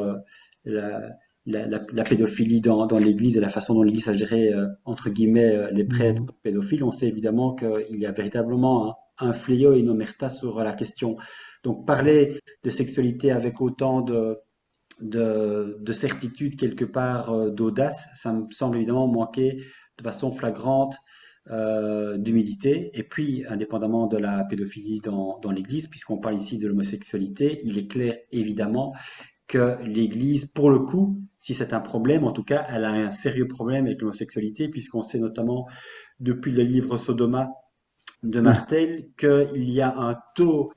la, la pédophilie dans l'Église et la façon dont l'Église a géré, entre guillemets, les prêtres pédophiles, on sait évidemment qu'il y a véritablement un fléau et une omerta sur la question. Donc parler de sexualité avec autant de certitude, quelque part, d'audace, ça me semble évidemment manquer de façon flagrante d'humilité. Et puis, indépendamment de la pédophilie dans l'Église, puisqu'on parle ici de l'homosexualité, il est clair évidemment que l'Église, pour le coup, si c'est un problème, en tout cas, elle a un sérieux problème avec l'homosexualité, puisqu'on sait notamment depuis le livre Sodoma de Martel qu'il y a un taux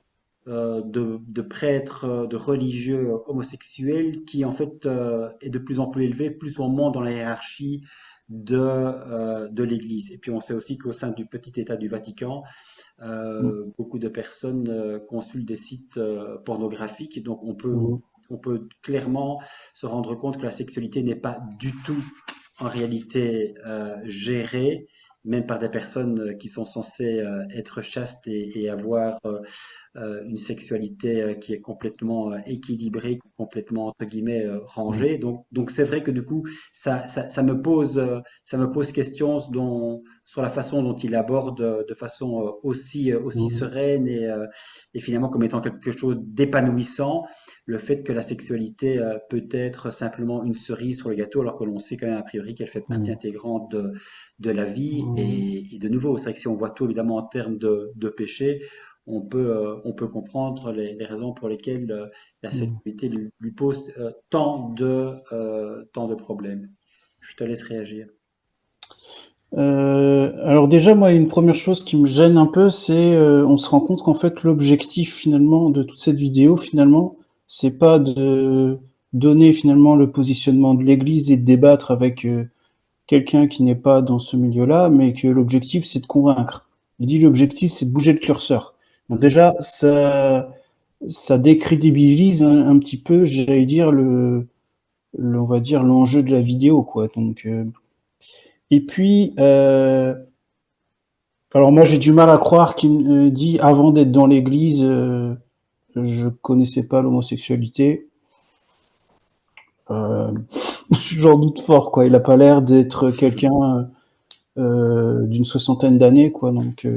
de prêtres, de religieux homosexuels qui en fait est de plus en plus élevé, plus on monte dans la hiérarchie de l'Église. Et puis on sait aussi qu'au sein du petit État du Vatican, beaucoup de personnes consultent des sites pornographiques, et donc on peut clairement se rendre compte que la sexualité n'est pas du tout en réalité gérée, même par des personnes qui sont censées être chastes et avoir une sexualité qui est complètement équilibrée, complètement entre guillemets rangée. Donc c'est vrai que du coup ça me pose question sur la façon dont il aborde de façon aussi Mhm. sereine et finalement comme étant quelque chose d'épanouissant, le fait que la sexualité peut être simplement une cerise sur le gâteau, alors que l'on sait quand même a priori qu'elle fait partie Mhm. intégrante de la vie. Mhm. Et de nouveau, c'est vrai que si on voit tout évidemment en termes de péché, on peut comprendre les raisons pour lesquelles la Mhm. sexualité lui pose tant de problèmes. Je te laisse réagir. Alors déjà, moi, une première chose qui me gêne un peu, c'est on se rend compte qu'en fait, l'objectif finalement de toute cette vidéo, finalement, c'est pas de donner finalement le positionnement de l'Église et de débattre avec quelqu'un qui n'est pas dans ce milieu-là, mais que l'objectif, c'est de convaincre. Il dit l'objectif, c'est de bouger le curseur. Donc Mhm. déjà, ça décrédibilise un petit peu, j'allais dire, on va dire, l'enjeu de la vidéo, quoi. Donc, et puis, alors moi, j'ai du mal à croire qu'il me dit, avant d'être dans l'église, je connaissais pas l'homosexualité. Euh, J'en doute fort, quoi. Il a pas l'air d'être quelqu'un d'une soixantaine d'années, quoi. Donc,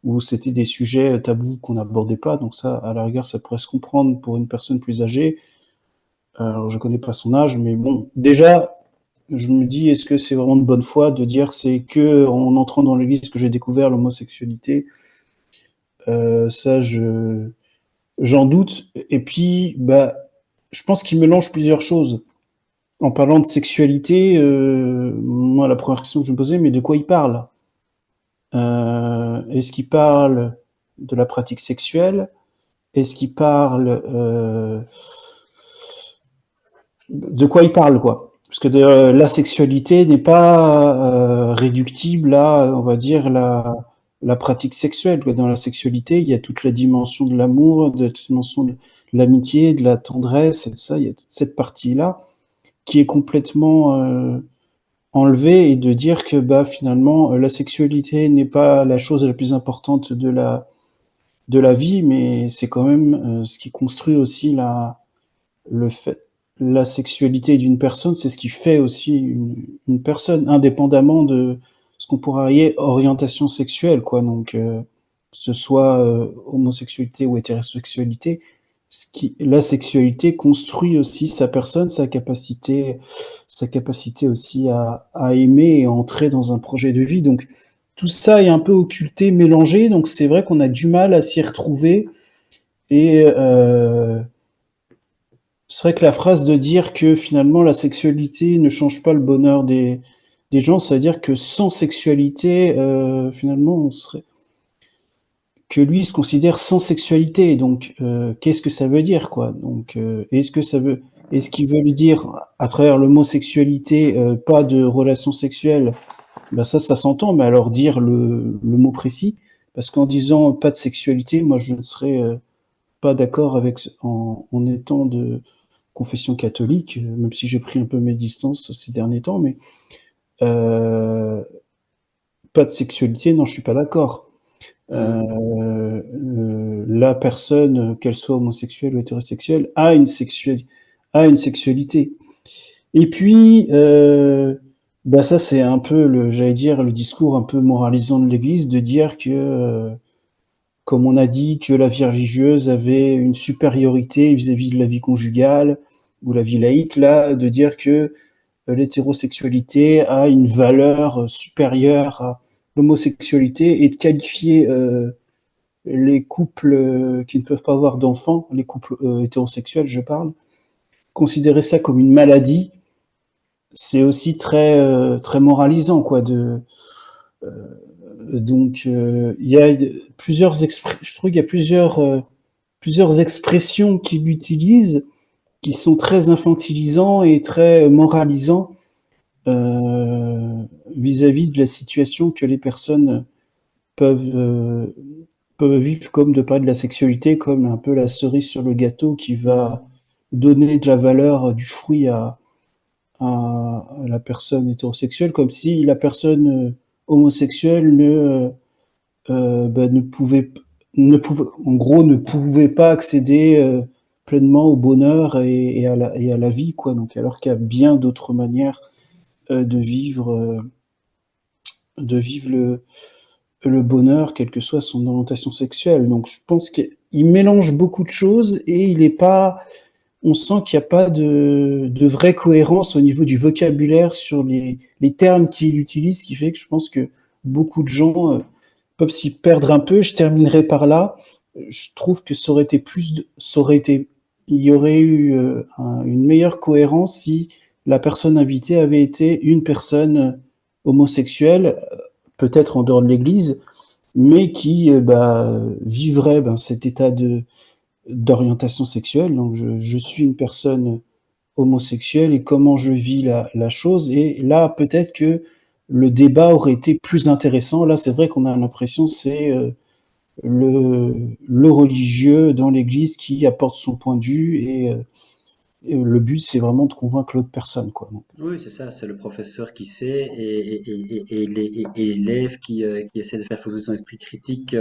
où c'était des sujets tabous qu'on n'abordait pas. Donc ça, à la rigueur, ça pourrait se comprendre pour une personne plus âgée. Alors, je connais pas son âge, mais bon, déjà, je me dis, est-ce que c'est vraiment de bonne foi de dire c'est que en entrant dans l'église que j'ai découvert l'homosexualité? Ça, j'en doute. Et puis, bah, je pense qu'il mélange plusieurs choses. En parlant de sexualité, moi, la première question que je me posais, mais de quoi il parle? Est-ce qu'il parle de la pratique sexuelle? Est-ce qu'il parle de quoi il parle, quoi? Parce que la sexualité n'est pas réductible à, on va dire, la pratique sexuelle, quoi. Dans la sexualité, il y a toute la dimension de l'amour, de la dimension de l'amitié, de la tendresse, et tout ça. Il y a toute cette partie-là qui est complètement enlevée, et de dire que bah, finalement, la sexualité n'est pas la chose la plus importante de la vie, mais c'est quand même ce qui construit aussi le fait, la sexualité d'une personne, c'est ce qui fait aussi une personne, indépendamment de ce qu'on pourrait appeler orientation sexuelle, quoi. Donc, que ce soit homosexualité ou hétérosexualité, la sexualité construit aussi sa personne, sa capacité aussi à aimer et à entrer dans un projet de vie. Donc, tout ça est un peu occulté, mélangé. Donc, c'est vrai qu'on a du mal à s'y retrouver. Et c'est vrai que la phrase de dire que finalement la sexualité ne change pas le bonheur des gens, c'est-à-dire que sans sexualité, finalement, on serait, que lui se considère sans sexualité. Donc, qu'est-ce que ça veut dire, quoi? Donc, est-ce qu'il veut lui dire à travers l'homosexualité, pas de relation sexuelle? Ben ça s'entend, mais alors dire le mot précis, parce qu'en disant pas de sexualité, moi je ne serais pas d'accord avec, en étant de confession catholique, même si j'ai pris un peu mes distances ces derniers temps, mais euh, pas de sexualité, non, je suis pas d'accord. Mhm. La personne, qu'elle soit homosexuelle ou hétérosexuelle, a une sexualité. Et puis, bah ça c'est un peu j'allais dire, le discours un peu moralisant de l'Église, de dire que, comme on a dit, que la vie religieuse avait une supériorité vis-à-vis de la vie conjugale ou la vie laïque, là, de dire que l'hétérosexualité a une valeur supérieure à l'homosexualité, et de qualifier les couples qui ne peuvent pas avoir d'enfants, les couples hétérosexuels, je parle, considérer ça comme une maladie, c'est aussi très moralisant, quoi. Donc, il y a je trouve qu'il y a plusieurs expressions qu'il utilise qui sont très infantilisants et très moralisants euh, vis-à-vis de la situation que les personnes peuvent, euh, peuvent vivre, comme de parler de la sexualité comme un peu la cerise sur le gâteau qui va donner de la valeur du fruit à la personne hétérosexuelle, comme si la personne homosexuelle ne pouvait en gros, ne pouvaient pas accéder pleinement au bonheur et à la vie, quoi. Donc, alors qu'il y a bien d'autres manières de vivre le bonheur, quelle que soit son orientation sexuelle. Donc, je pense qu'il mélange beaucoup de choses et il est pas. On sent qu'il n'y a pas de vraie cohérence au niveau du vocabulaire sur les termes qu'il utilise, ce qui fait que je pense que beaucoup de gens peuvent s'y perdre un peu. Je terminerai par là. Je trouve que ça aurait été il y aurait eu une meilleure cohérence si la personne invitée avait été une personne homosexuelle, peut-être en dehors de l'Église, mais qui vivrait cet état d'orientation sexuelle. Donc, je suis une personne homosexuelle et comment je vis la chose. Et là, peut-être que le débat aurait été plus intéressant. Là, c'est vrai qu'on a l'impression que c'est le religieux dans l'Église qui apporte son point de vue et le but, c'est vraiment de convaincre l'autre personne, quoi. Donc, Oui, c'est ça, c'est le professeur qui sait et l'élève qui essaie de faire fonctionner son esprit critique,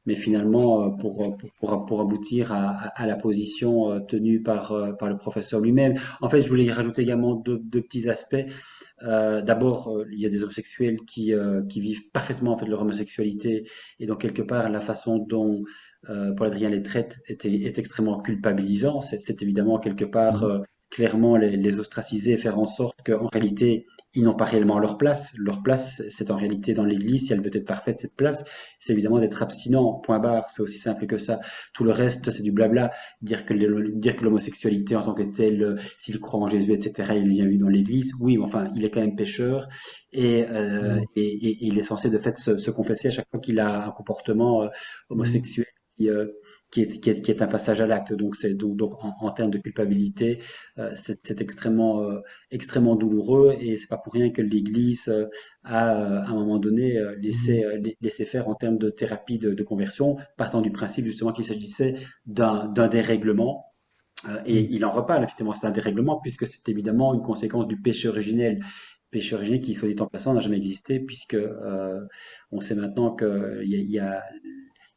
mais finalement, pour aboutir à la position tenue par le professeur lui-même. En fait, je voulais rajouter également deux petits aspects. D'abord, il y a des homosexuels qui vivent parfaitement en fait leur homosexualité et donc quelque part la façon dont Paul Adrien les traite est extrêmement culpabilisant. C'est évidemment quelque part mhm. clairement les ostraciser et faire en sorte qu'en réalité ils n'ont pas réellement leur place. Leur place, c'est en réalité dans l'Église. Si elle veut être parfaite, cette place, c'est évidemment d'être abstinent. Point barre. C'est aussi simple que ça. Tout le reste, c'est du blabla. Dire que l'homosexualité en tant que telle, s'il croit en Jésus, etc., il est bien vu dans l'Église. Oui, mais enfin, il est quand même pécheur et il est censé de fait se confesser à chaque fois qu'il a un comportement Mhm. homosexuel qui est un passage à l'acte. Donc, donc en termes de culpabilité, c'est extrêmement douloureux et c'est pas pour rien que l'Église a, à un moment donné, laissé faire en termes de thérapie de conversion, partant du principe justement qu'il s'agissait d'un dérèglement. Et Mhm. il en reparle, effectivement, c'est un dérèglement, puisque c'est évidemment une conséquence du péché originel. Péché originel qui, soit dit en passant, n'a jamais existé, puisque on sait maintenant il y a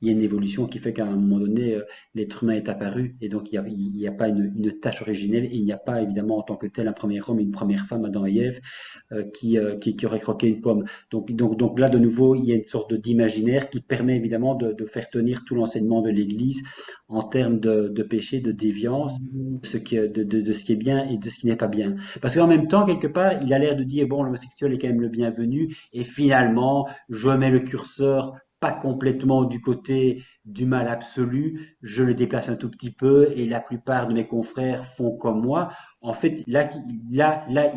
une évolution qui fait qu'à un moment donné, l'être humain est apparu, et donc il y a pas une tâche originelle, et il n'y a pas évidemment en tant que tel un premier homme et une première femme, Adam et Ève, qui aurait croqué une pomme. Donc là, de nouveau, il y a une sorte d'imaginaire qui permet évidemment de faire tenir tout l'enseignement de l'Église en termes de péché, de déviance, de ce qui est bien et de ce qui n'est pas bien. Parce qu'en même temps, quelque part, il a l'air de dire, bon, l'homosexuel est quand même le bienvenu, et finalement, je mets le curseur pas complètement du côté du mal absolu, je le déplace un tout petit peu, et la plupart de mes confrères font comme moi. En fait, là,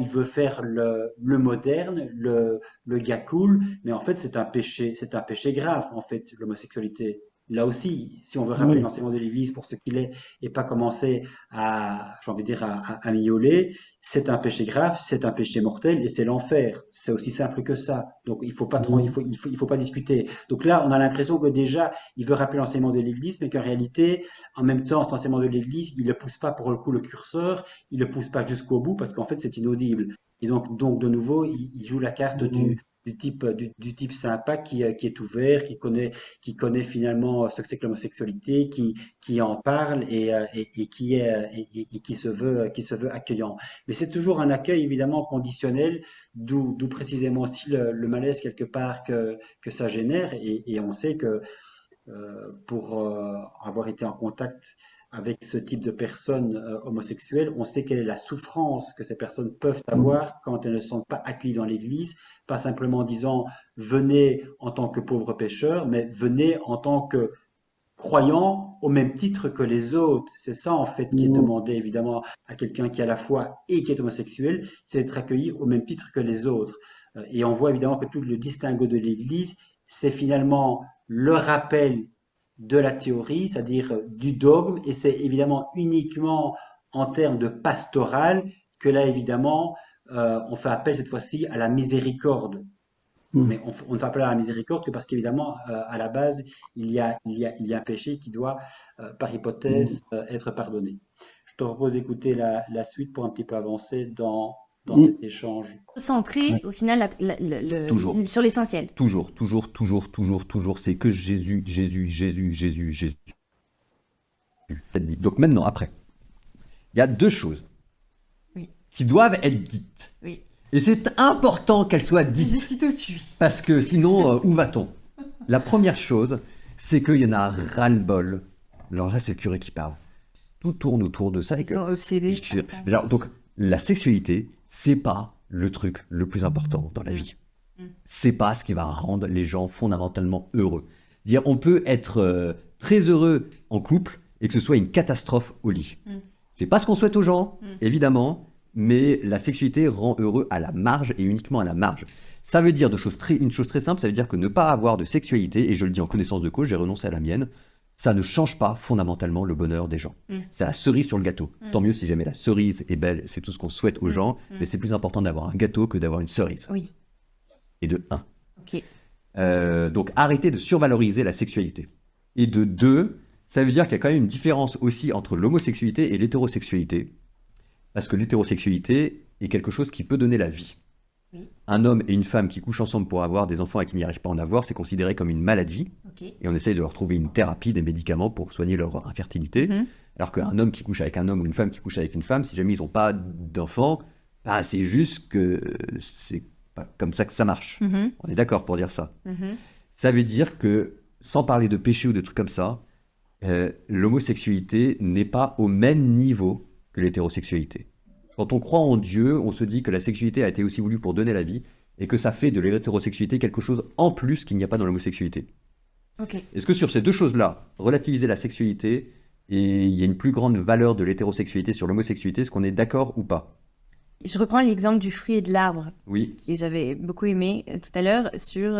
il veut faire le moderne, le gars cool, mais en fait, c'est un péché grave, en fait, l'homosexualité. Là aussi, si on veut rappeler Oui. l'enseignement de l'Église pour ce qu'il est et pas commencer j'ai envie de dire, à miauler, c'est un péché grave, c'est un péché mortel et c'est l'enfer. C'est aussi simple que ça. Donc il faut pas trop, Mhm. il faut pas discuter. Donc là, on a l'impression que déjà, il veut rappeler l'enseignement de l'Église, mais qu'en réalité, en même temps, cet enseignement de l'Église, il ne pousse pas pour le coup le curseur, il ne pousse pas jusqu'au bout parce qu'en fait, c'est inaudible. Et donc de nouveau, il joue la carte Mhm. du type sympa qui est ouvert, qui connaît finalement ce que c'est que l'homosexualité, qui en parle et qui est, et qui se veut accueillant. Mais c'est toujours un accueil évidemment conditionnel, d'où précisément aussi le malaise quelque part que ça génère. Et on sait que pour avoir été en contact avec ce type de personnes homosexuelles, on sait quelle est la souffrance que ces personnes peuvent Mhm. avoir quand elles ne sont pas accueillies dans l'Église, pas simplement en disant venez en tant que pauvres pécheurs, mais venez en tant que croyants au même titre que les autres. C'est ça en fait qui est Mhm. demandé évidemment à quelqu'un qui a la foi et qui est homosexuel, c'est d'être accueilli au même titre que les autres. Et on voit évidemment que tout le distinguo de l'Église, c'est finalement le rappel de la théorie, c'est-à-dire du dogme, et c'est évidemment uniquement en termes de pastoral que là évidemment on fait appel cette fois-ci à la miséricorde. Mhm. Mais on ne fait appel à la miséricorde que parce qu'évidemment, à la base, il y a un péché qui doit, par hypothèse, être pardonné. Je te propose d'écouter la suite pour un petit peu avancer dans dans cet échange. Centré, Ouais. au final, Toujours. sur l'essentiel. Toujours. C'est que Jésus. Donc maintenant, après, il y a deux choses Oui. qui doivent être dites. Oui. Et c'est important qu'elles soient dites. suis tout tué. Parce que sinon, où va-t-on? La première chose, c'est qu'il y en a ras-le-bol. Alors là, c'est le curé qui parle. Tout tourne autour de ça. Et Ils que... sont obsédés Je- par ça. Alors, donc, la sexualité, c'est pas le truc le plus important dans la vie. C'est pas ce qui va rendre les gens fondamentalement heureux. Dire, on peut être très heureux en couple et que ce soit une catastrophe au lit. C'est pas ce qu'on souhaite aux gens, évidemment, mais la sexualité rend heureux à la marge et uniquement à la marge. Ça veut dire une chose très simple, ça veut dire que ne pas avoir de sexualité, et je le dis en connaissance de cause, j'ai renoncé à la mienne, ça ne change pas fondamentalement le bonheur des gens. C'est la cerise sur le gâteau. Tant mieux si jamais la cerise est belle, c'est tout ce qu'on souhaite aux gens, mais c'est plus important d'avoir un gâteau que d'avoir une cerise. Oui. Et de 1. Ok. Donc arrêtez de survaloriser la sexualité. Et de 2, ça veut dire qu'il y a quand même une différence aussi entre l'homosexualité et l'hétérosexualité. Parce que l'hétérosexualité est quelque chose qui peut donner la vie. Oui. Un homme et une femme qui couchent ensemble pour avoir des enfants et qui n'y arrivent pas à en avoir, c'est considéré comme une maladie. Ok. Et on essaye de leur trouver une thérapie, des médicaments pour soigner leur infertilité. Mhm. Alors qu'un homme qui couche avec un homme ou une femme qui couche avec une femme, si jamais ils n'ont pas d'enfants, bah, c'est juste que c'est pas comme ça que ça marche. Mhm. On est d'accord pour dire ça. Mhm. Ça veut dire que, sans parler de péché ou de trucs comme ça, l'homosexualité n'est pas au même niveau que l'hétérosexualité. Quand on croit en Dieu, on se dit que la sexualité a été aussi voulue pour donner la vie et que ça fait de l'hétérosexualité quelque chose en plus qu'il n'y a pas dans l'homosexualité. Ok. Est-ce que sur ces deux choses-là, relativiser la sexualité et il y a une plus grande valeur de l'hétérosexualité sur l'homosexualité, est-ce qu'on est d'accord ou pas? Je reprends l'exemple du fruit et de l'arbre Oui, que j'avais beaucoup aimé tout à l'heure sur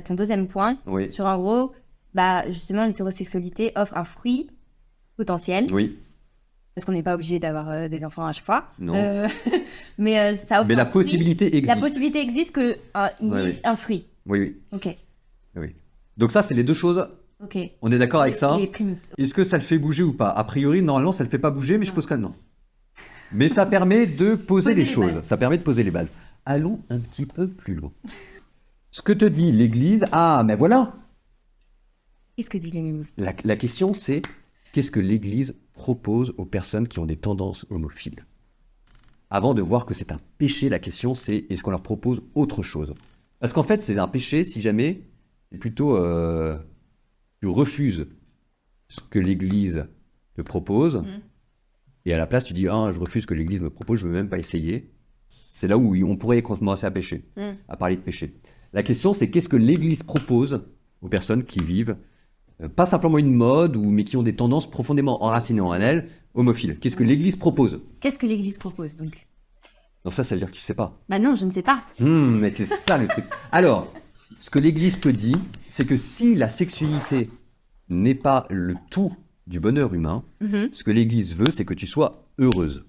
ton deuxième point. oui, Sur en gros, bah, justement, l'hétérosexualité offre un fruit potentiel. oui, Parce qu'on n'est pas obligé d'avoir des enfants à chaque fois. non. Mais ça offre Mais la un fruit. possibilité La existe. possibilité existe qu'il y Ouais, ait oui. un fruit. Oui, oui, Ok. oui. Donc ça, c'est les deux choses. Ok. On est d'accord avec ça? Les prémices. Est-ce que ça le fait bouger ou pas? A priori, normalement, ça le fait pas bouger, mais je pose quand même non. Mais ça permet de poser les choses. bases. Ça permet de poser les bases. Allons un petit peu plus loin. Ce que te dit l'Église, ah, mais voilà. Qu'est-ce que dit l'Église? La question, c'est qu'est-ce que l'Église propose aux personnes qui ont des tendances homophiles? Avant de voir que c'est un péché, la question, c'est est-ce qu'on leur propose autre chose? Parce qu'en fait, c'est un péché si jamais, c'est plutôt, tu refuses ce que l'Église te propose, et à la place, tu dis, ah, je refuse ce que l'Église me propose, je ne veux même pas essayer. C'est là où on pourrait commencer à pécher, à parler de péché. La question, c'est qu'est-ce que l'Église propose aux personnes qui vivent pas simplement une mode, mais qui ont des tendances profondément enracinées en elles, homophiles. Qu'est-ce que l'Église propose? Qu'est-ce que l'Église propose donc? Non, ça veut dire que tu sais pas. Bah non, je ne sais pas. Mais c'est ça le truc. Alors, ce que l'Église te dit, c'est que si la sexualité n'est pas le tout du bonheur humain, ce que l'Église veut, c'est que tu sois heureuse.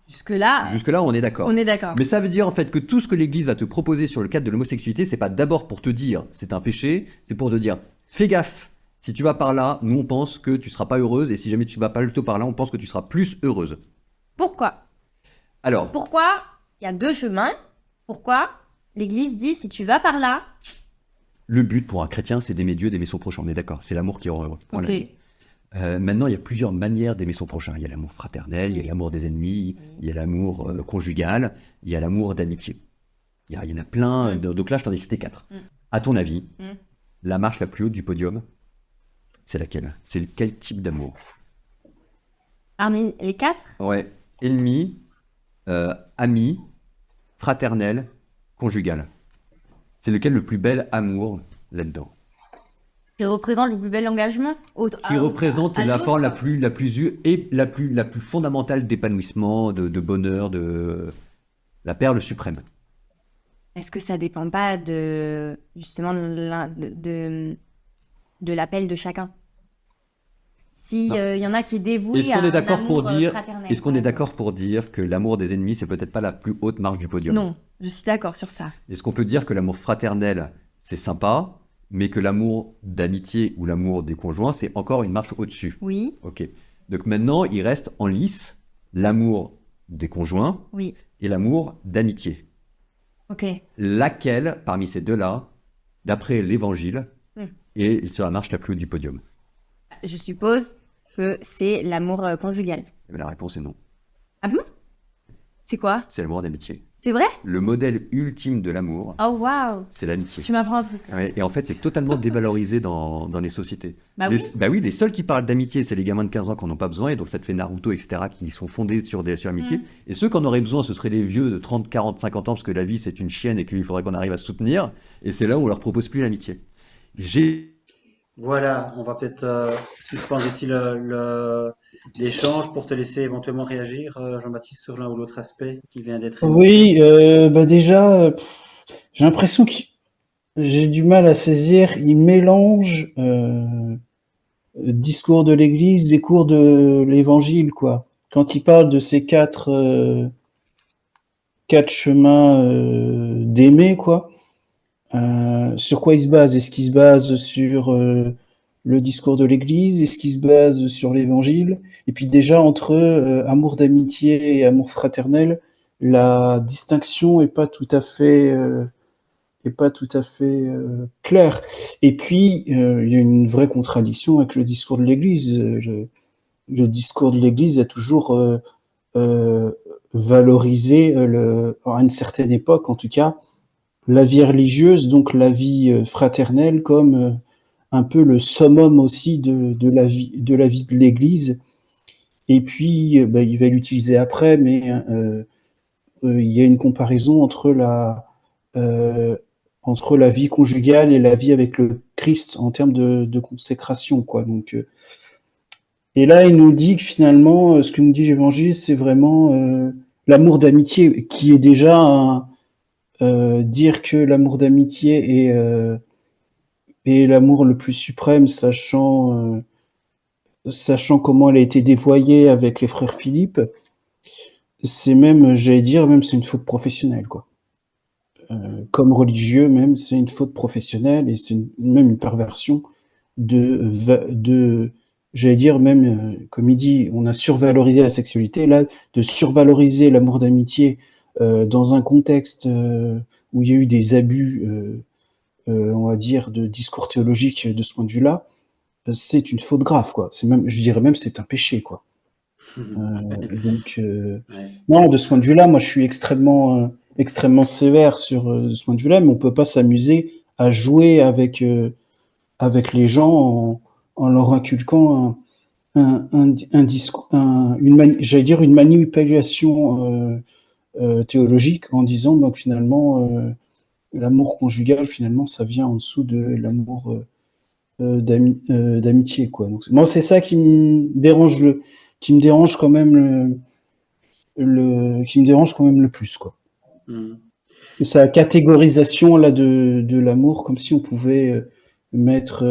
Jusque-là, Jusque-là, on est d'accord. on est d'accord. Mais ça veut dire en fait que tout ce que l'Église va te proposer sur le cadre de l'homosexualité, c'est pas d'abord pour te dire c'est un péché, c'est pour te dire fais gaffe. Si tu vas par là, nous on pense que tu seras pas heureuse, et si jamais tu vas pas plutôt par là, on pense que tu seras plus heureuse. Pourquoi? Alors, Pourquoi il y a deux chemins? Pourquoi l'Église dit si tu vas par là? le but pour un chrétien, c'est d'aimer Dieu, d'aimer son prochain. On est d'accord, c'est l'amour qui rend heureux. Point Ok. la vie. Maintenant, il y a plusieurs manières d'aimer son prochain. Il y a l'amour fraternel, il y a l'amour des ennemis, il y a l'amour conjugal, il y a l'amour d'amitié. Il y en a plein. Donc là, je t'en ai cité 4. À ton avis, la marche la plus haute du podium, c'est laquelle? C'est quel type d'amour? Parmi les 4, Ouais, ennemi, ami, fraternel, conjugal. C'est lequel le plus bel amour là-dedans? qui représente le plus bel engagement Qui représente à la l'autre. forme la plus fondamentale d'épanouissement, de bonheur, de la perle suprême. Est-ce que ça dépend pas de justement de l'appel de chacun? Si Non. y en a qui est dévoué Est-ce qu'on à est d'accord un pour amour, dire, fraternel, est-ce qu'on par est exemple. d'accord pour dire que l'amour des ennemis, c'est peut-être pas la plus haute marche du podium? Non, je suis d'accord sur ça. Est-ce qu'on peut dire que l'amour fraternel, c'est sympa, mais que l'amour d'amitié ou l'amour des conjoints, c'est encore une marche au-dessus? Oui. Ok. Donc maintenant, il reste en lice l'amour des conjoints Oui. et l'amour d'amitié. Ok. Laquelle, parmi ces deux-là, d'après l'Évangile, Hmm. est sur la marche la plus haute du podium? Je suppose que c'est l'amour conjugal. Eh bien, la réponse est non. Ah bon? C'est quoi? C'est l'amour d'amitié. C'est vrai? Le modèle ultime de l'amour, Oh waouh! c'est l'amitié. Tu m'apprends un truc. Ouais, et en fait, c'est totalement dévalorisé dans les sociétés. Bah Les, oui. bah oui, les seuls qui parlent d'amitié, c'est les gamins de 15 ans qui n'en ont pas besoin, et donc ça te fait Naruto, etc., qui sont fondés sur l'amitié. Mm. Et ceux qui en auraient besoin, ce seraient les vieux de 30, 40, 50 ans, parce que la vie, c'est une chienne et qu'il faudrait qu'on arrive à se soutenir. Et c'est là où on leur propose plus l'amitié. J'ai... Voilà, on va peut-être suspendre ici l'échange pour te laisser éventuellement réagir, Jean-Baptiste, sur l'un ou l'autre aspect qui vient d'être énoncé. Oui, bah déjà, j'ai l'impression que j'ai du mal à saisir. Il mélange discours de l'Église et cours de l'Évangile, quoi. Quand il parle de ces quatre chemins d'aimer, quoi. Sur quoi il se base? Est-ce qu'il se base sur le discours de l'Église? Est-ce qu'il se base sur l'Évangile? Et puis déjà entre amour d'amitié et amour fraternel, la distinction est pas tout à fait claire. Et puis il y a une vraie contradiction avec le discours de l'Église. Le discours de l'Église a toujours euh, valorisé à une certaine époque, en tout cas, la vie religieuse, donc la vie fraternelle, comme un peu le summum aussi de la vie de l'Église. Et puis, bah, il va l'utiliser après, mais il y a une comparaison euh, entre la vie conjugale et la vie avec le Christ en termes de consécration, quoi. Donc, et là, il nous dit que finalement, ce que nous dit l'Évangile, c'est vraiment l'amour d'amitié, qui est déjà dire que l'amour d'amitié est l'amour le plus suprême, sachant comment elle a été dévoyée avec les frères Philippe, c'est même, j'allais dire, même c'est une faute professionnelle, quoi. Comme religieux, même, c'est une faute professionnelle et c'est même une perversion de j'allais dire, même, comme il dit, on a survalorisé la sexualité, là, de survaloriser l'amour d'amitié dans un contexte où il y a eu des abus, on va dire, de discours théologique de ce point de vue-là, c'est une faute grave, quoi. C'est même, je dirais même, c'est un péché, quoi. Donc, Ouais. non, de ce point de vue-là, moi, je suis extrêmement sévère sur de ce point de vue-là, mais on peut pas s'amuser à jouer avec les gens en leur inculquant un discours, j'allais dire une manipulation théologique en disant donc finalement l'amour conjugal finalement ça vient en dessous de l'amour d'amitié, quoi. Donc moi c'est ça qui me dérange quand même qui me dérange quand même le plus, quoi. Mm. Et sa catégorisation là de l'amour comme si on pouvait mettre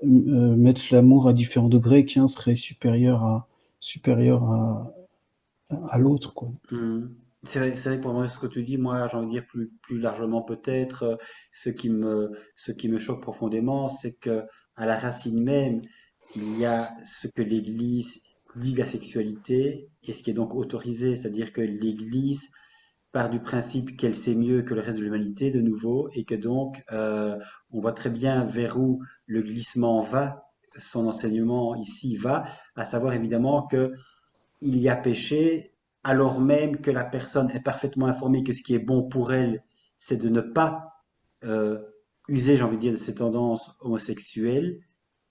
mettre l'amour à différents degrés, qu'un serait supérieur à l'autre, quoi. Mm. C'est vrai que pour moi, ce que tu dis, moi, j'ai envie de dire plus largement peut-être, ce qui me choque profondément, c'est que à la racine même, il y a ce que l'Église dit de la sexualité et ce qui est donc autorisé, c'est-à-dire que l'Église part du principe qu'elle sait mieux que le reste de l'humanité, de nouveau, et que donc on voit très bien vers où le glissement va, son enseignement ici va, à savoir évidemment que il y a péché, alors même que la personne est parfaitement informée que ce qui est bon pour elle, c'est de ne pas euh, user, j'ai envie de dire, de ses tendances homosexuelles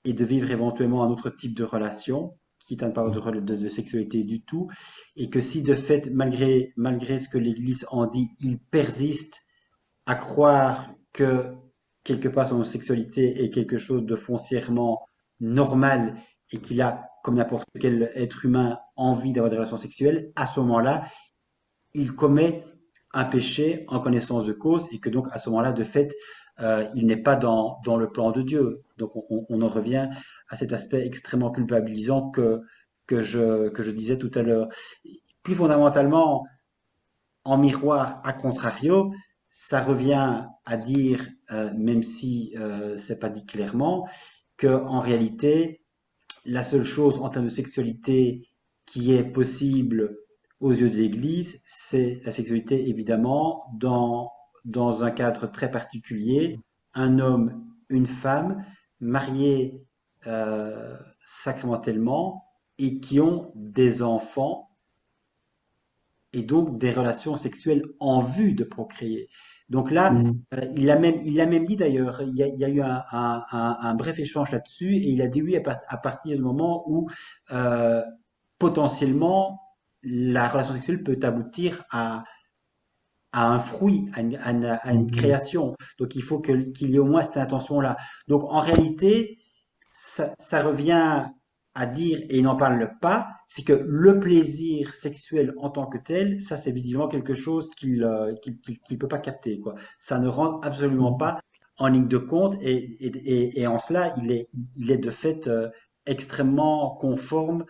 et de vivre éventuellement un autre type de relation, quitte à ne pas avoir de sexualité du tout, et que si de fait, malgré ce que l'Église en dit, il persiste à croire que quelque part son homosexualité est quelque chose de foncièrement normal et qu'il a, comme n'importe quel être humain, envie d'avoir des relations sexuelles, à ce moment-là, il commet un péché en connaissance de cause et que donc à ce moment-là, de fait, il n'est pas dans le plan de Dieu. Donc on en revient à cet aspect extrêmement culpabilisant que je disais tout à l'heure. Plus fondamentalement, en miroir, à contrario, ça revient à dire, même si c'est pas dit clairement, que en réalité, la seule chose en termes de sexualité qui est possible aux yeux de l'Église, c'est la sexualité évidemment dans un cadre très particulier, un homme, une femme, mariés sacramentellement et qui ont des enfants et donc des relations sexuelles en vue de procréer. Donc là, mm, il l'a même dit d'ailleurs, il y a eu un bref échange là-dessus et il a dit oui à partir du moment où euh, potentiellement la relation sexuelle peut aboutir à un fruit, à une mm, création. Donc il faut qu'il y ait au moins cette intention-là. Donc en réalité, ça revient à dire, et il n'en parle pas, c'est que le plaisir sexuel en tant que tel, ça c'est visiblement quelque chose qu'il peut pas capter, quoi. Ça ne rentre absolument mm, pas en ligne de compte et en cela, il est de fait extrêmement conforme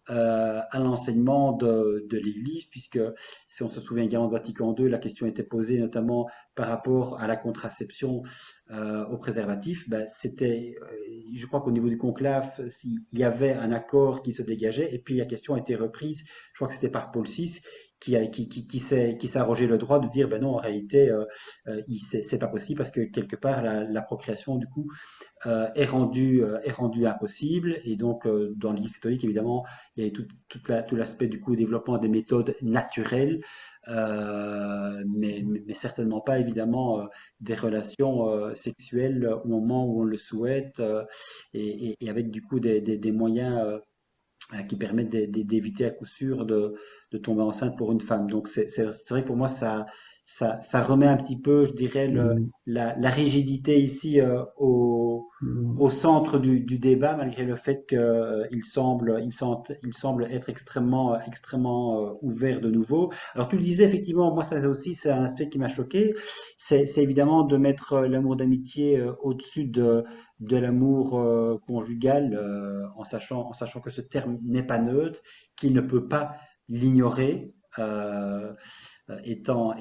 à l'enseignement de l'Église, puisque si on se souvient également de Vatican II, la question était posée notamment par rapport à la contraception au préservatif. Ben, je crois qu'au niveau du conclave, il y avait un accord qui se dégageait, et puis la question a été reprise, je crois que c'était par Paul VI, qui s'est arrogé le droit de dire, ben non, en réalité, c'est pas possible, parce que quelque part, la procréation, du coup, est rendu impossible. Et donc, dans l'Église catholique, évidemment, il y a tout l'aspect du coup développement des méthodes naturelles, mais certainement pas évidemment des relations sexuelles au moment où on le souhaite et avec du coup des moyens qui permettent d'éviter à coup sûr de tomber enceinte pour une femme. Donc c'est vrai que pour moi ça remet un petit peu, je dirais, mm, la rigidité ici au centre du débat, malgré le fait qu'il semble être extrêmement ouvert de nouveau. Alors tu le disais, effectivement, moi ça aussi c'est un aspect qui m'a choqué, c'est évidemment de mettre l'amour d'amitié au-dessus de l'amour conjugal, en sachant que ce terme n'est pas neutre, qu'il ne peut pas l'ignorer, étant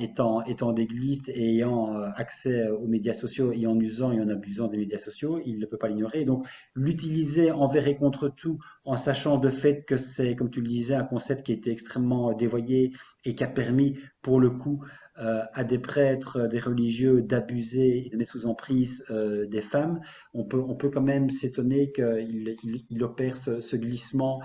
d'église et ayant accès aux médias sociaux et en usant et en abusant des médias sociaux, il ne peut pas l'ignorer. Donc l'utiliser envers et contre tout, en sachant de fait que c'est, comme tu le disais, un concept qui a été extrêmement dévoyé et qui a permis, pour le coup, à des prêtres, des religieux d'abuser et de mettre sous emprise des femmes, on peut quand même s'étonner qu'il opère ce glissement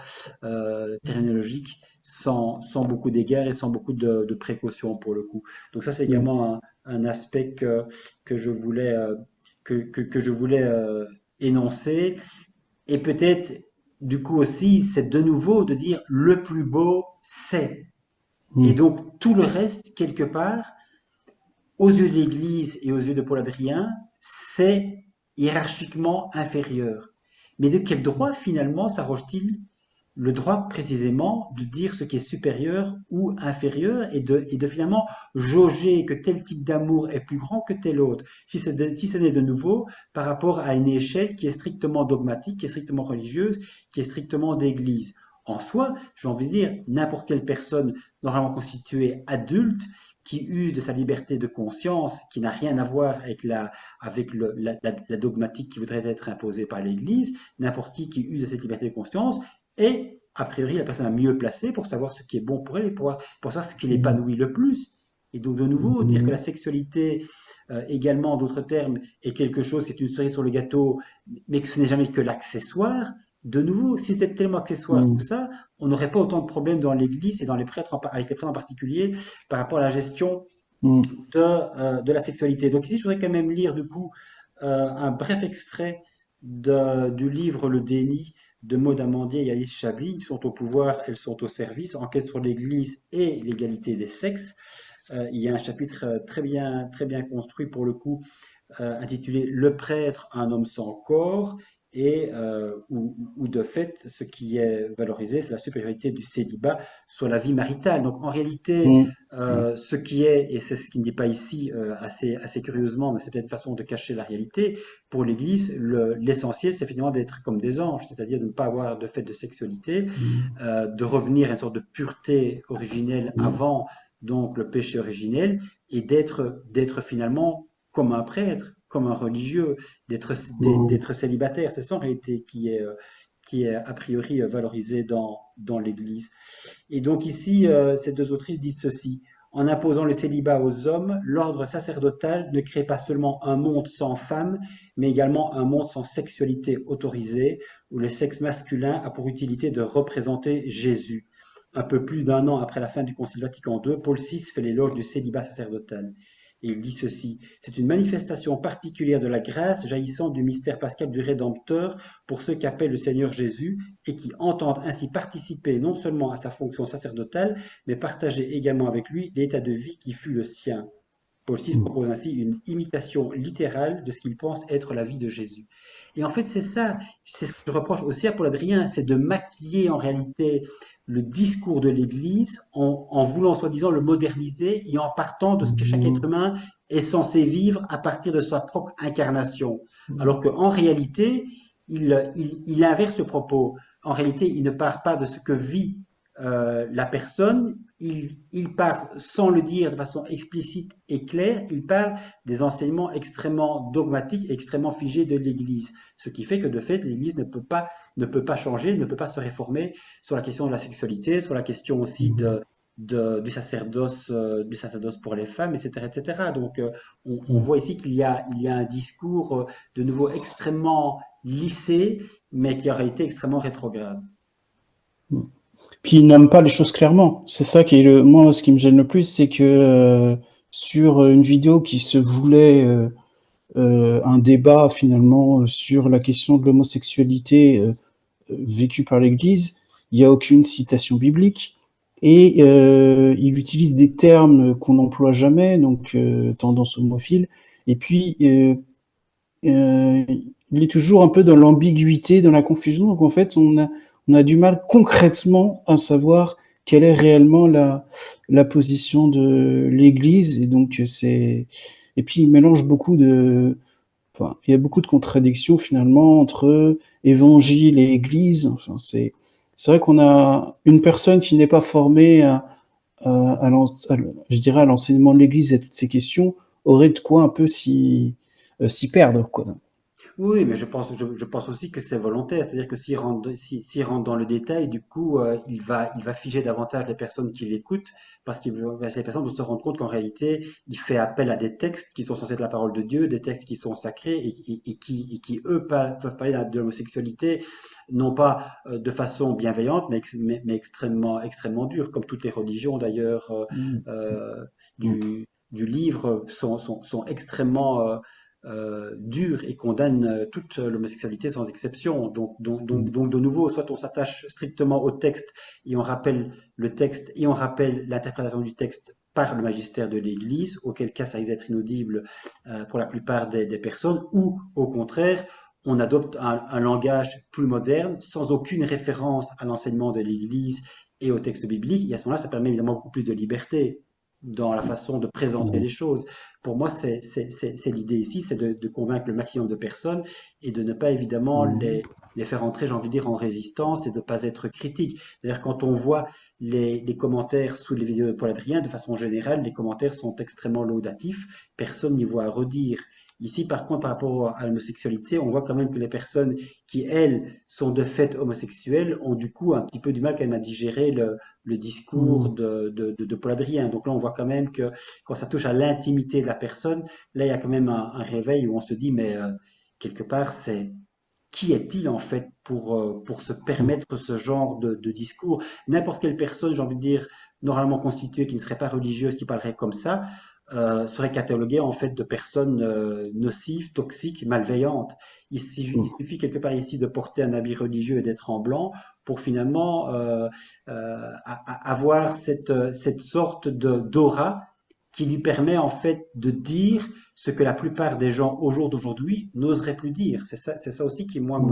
terminologique sans beaucoup d'égards et sans beaucoup de précautions pour le coup. Donc ça, c'est mm, également un aspect que je voulais, que je voulais énoncer. Et peut-être, du coup aussi, c'est de nouveau de dire le plus beau, c'est. Et mm, donc, tout le reste, quelque part, aux yeux de l'Église et aux yeux de Paul Adrien, c'est hiérarchiquement inférieur. Mais de quel droit finalement s'arroge-t-il le droit précisément de dire ce qui est supérieur ou inférieur et de finalement jauger que tel type d'amour est plus grand que tel autre, si ce n'est de nouveau par rapport à une échelle qui est strictement dogmatique, qui est strictement religieuse, qui est strictement d'église. En soi, j'ai envie de dire, n'importe quelle personne normalement constituée adulte qui use de sa liberté de conscience, qui n'a rien à voir avec la dogmatique qui voudrait être imposée par l'Église, n'importe qui use de cette liberté de conscience est, a priori, la personne la mieux placée pour savoir ce qui est bon pour elle et pour savoir ce qui l'épanouit le plus. Et donc, de nouveau, dire que la sexualité, également, en d'autres termes, est quelque chose qui est une cerise sur le gâteau, mais que ce n'est jamais que l'accessoire, de nouveau, si c'était tellement accessoire que mm, ça, on n'aurait pas autant de problèmes dans l'Église et dans les prêtres, avec les prêtres en particulier, par rapport à la gestion mm, de la sexualité. Donc ici, je voudrais quand même lire, du coup, un bref extrait du livre Le Déni de Maud Amandier et Alice Chablis. Ils sont au pouvoir, elles sont au service, enquête sur l'Église et l'égalité des sexes. Il y a un chapitre très bien construit pour le coup, intitulé Le prêtre, un homme sans corps, et où de fait, ce qui est valorisé, c'est la supériorité du célibat sur la vie maritale. Donc en réalité, mm, ce qui est, et c'est ce qui ne dit pas ici assez curieusement, mais c'est peut-être une façon de cacher la réalité, pour l'Église, l'essentiel, c'est finalement d'être comme des anges, c'est-à-dire de ne pas avoir de fait de sexualité, mm, de revenir à une sorte de pureté originelle mm, avant donc le péché originel, et d'être finalement comme un prêtre, comme un religieux, mm, d'être célibataire. C'est ça en réalité qui est a priori valorisé dans l'Église. Et donc ici, ces deux autrices disent ceci. En imposant le célibat aux hommes, l'ordre sacerdotal ne crée pas seulement un monde sans femmes, mais également un monde sans sexualité autorisée, où le sexe masculin a pour utilité de représenter Jésus. Un peu plus d'un an après la fin du Concile Vatican II, Paul VI fait l'éloge du célibat sacerdotal. Et il dit ceci, c'est une manifestation particulière de la grâce jaillissant du mystère pascal du Rédempteur pour ceux qu'appelle le Seigneur Jésus et qui entendent ainsi participer non seulement à sa fonction sacerdotale, mais partager également avec lui l'état de vie qui fut le sien. Paul VI propose ainsi une imitation littérale de ce qu'il pense être la vie de Jésus. Et en fait, c'est ça, c'est ce que je reproche aussi à Paul Adrien, c'est de maquiller en réalité le discours de l'Église en voulant soi-disant le moderniser et en partant de ce que chaque être humain est censé vivre à partir de sa propre incarnation. Alors qu'en réalité, il inverse ce propos. En réalité, il ne part pas de ce que vit la personne, il part sans le dire de façon explicite et claire, il parle des enseignements extrêmement dogmatiques et extrêmement figés de l'Église. Ce qui fait que de fait, l'Église ne peut pas changer, ne peut pas se réformer sur la question de la sexualité, sur la question aussi du sacerdoce pour les femmes, etc., etc. Donc, on voit ici qu'il y a un discours de nouveau extrêmement lissé, mais qui est en réalité extrêmement rétrograde. Puis il n'aime pas les choses clairement. C'est ça qui est moi, ce qui me gêne le plus, c'est que sur une vidéo qui se voulait un débat finalement sur la question de l'homosexualité vécue par l'Église, il n'y a aucune citation biblique et il utilise des termes qu'on n'emploie jamais, donc tendance homophile. Et puis il est toujours un peu dans l'ambiguïté, dans la confusion. Donc en fait, on a du mal concrètement à savoir quelle est réellement la position de l'Église. Et donc et puis il mélange enfin, il y a beaucoup de contradictions finalement entre Évangile et Église. Enfin, c'est vrai qu'on a une personne qui n'est pas formée je dirais à l'enseignement de l'Église et à toutes ces questions aurait de quoi un peu s'y perdre, quoi. Oui, mais je pense aussi que c'est volontaire, c'est-à-dire que s'il rentre dans le détail, du coup, il va figer davantage les personnes qui l'écoutent, parce que les personnes vont se rendre compte qu'en réalité, il fait appel à des textes qui sont censés être la parole de Dieu, des textes qui sont sacrés et qui eux, peuvent parler de l'homosexualité, non pas de façon bienveillante, mais extrêmement dure, comme toutes les religions d'ailleurs du livre sont extrêmement dure et condamne toute l'homosexualité sans exception. Donc, de nouveau, soit on s'attache strictement au texte et on rappelle le texte et on rappelle l'interprétation du texte par le magistère de l'Église, auquel cas ça risque d'être inaudible pour la plupart des personnes, ou au contraire, on adopte un langage plus moderne, sans aucune référence à l'enseignement de l'Église et au texte biblique, et à ce moment-là, ça permet évidemment beaucoup plus de liberté dans la façon de présenter les choses. Pour moi, c'est l'idée ici, c'est de convaincre le maximum de personnes et de ne pas évidemment les faire entrer, j'ai envie de dire, en résistance et de ne pas être critique. D'ailleurs, quand on voit les commentaires sous les vidéos de Paul Adrien, de façon générale, les commentaires sont extrêmement laudatifs, personne n'y voit à redire. Ici, par contre, par rapport à l'homosexualité, on voit quand même que les personnes qui, elles, sont de fait homosexuelles ont du coup un petit peu du mal quand même à digérer le discours de Paul Adrien. Donc là, on voit quand même que quand ça touche à l'intimité de la personne, là, il y a quand même un réveil où on se dit, mais quelque part, c'est qui est-il en fait pour se permettre ce genre de discours? N'importe quelle personne, j'ai envie de dire, normalement constituée, qui ne serait pas religieuse, qui parlerait comme ça, serait cataloguée en fait de personnes nocives, toxiques, malveillantes. Il suffit quelque part ici de porter un habit religieux et d'être en blanc pour finalement avoir cette sorte d'aura qui lui permet en fait de dire ce que la plupart des gens au jour d'aujourd'hui n'oseraient plus dire. C'est ça aussi qui, moi,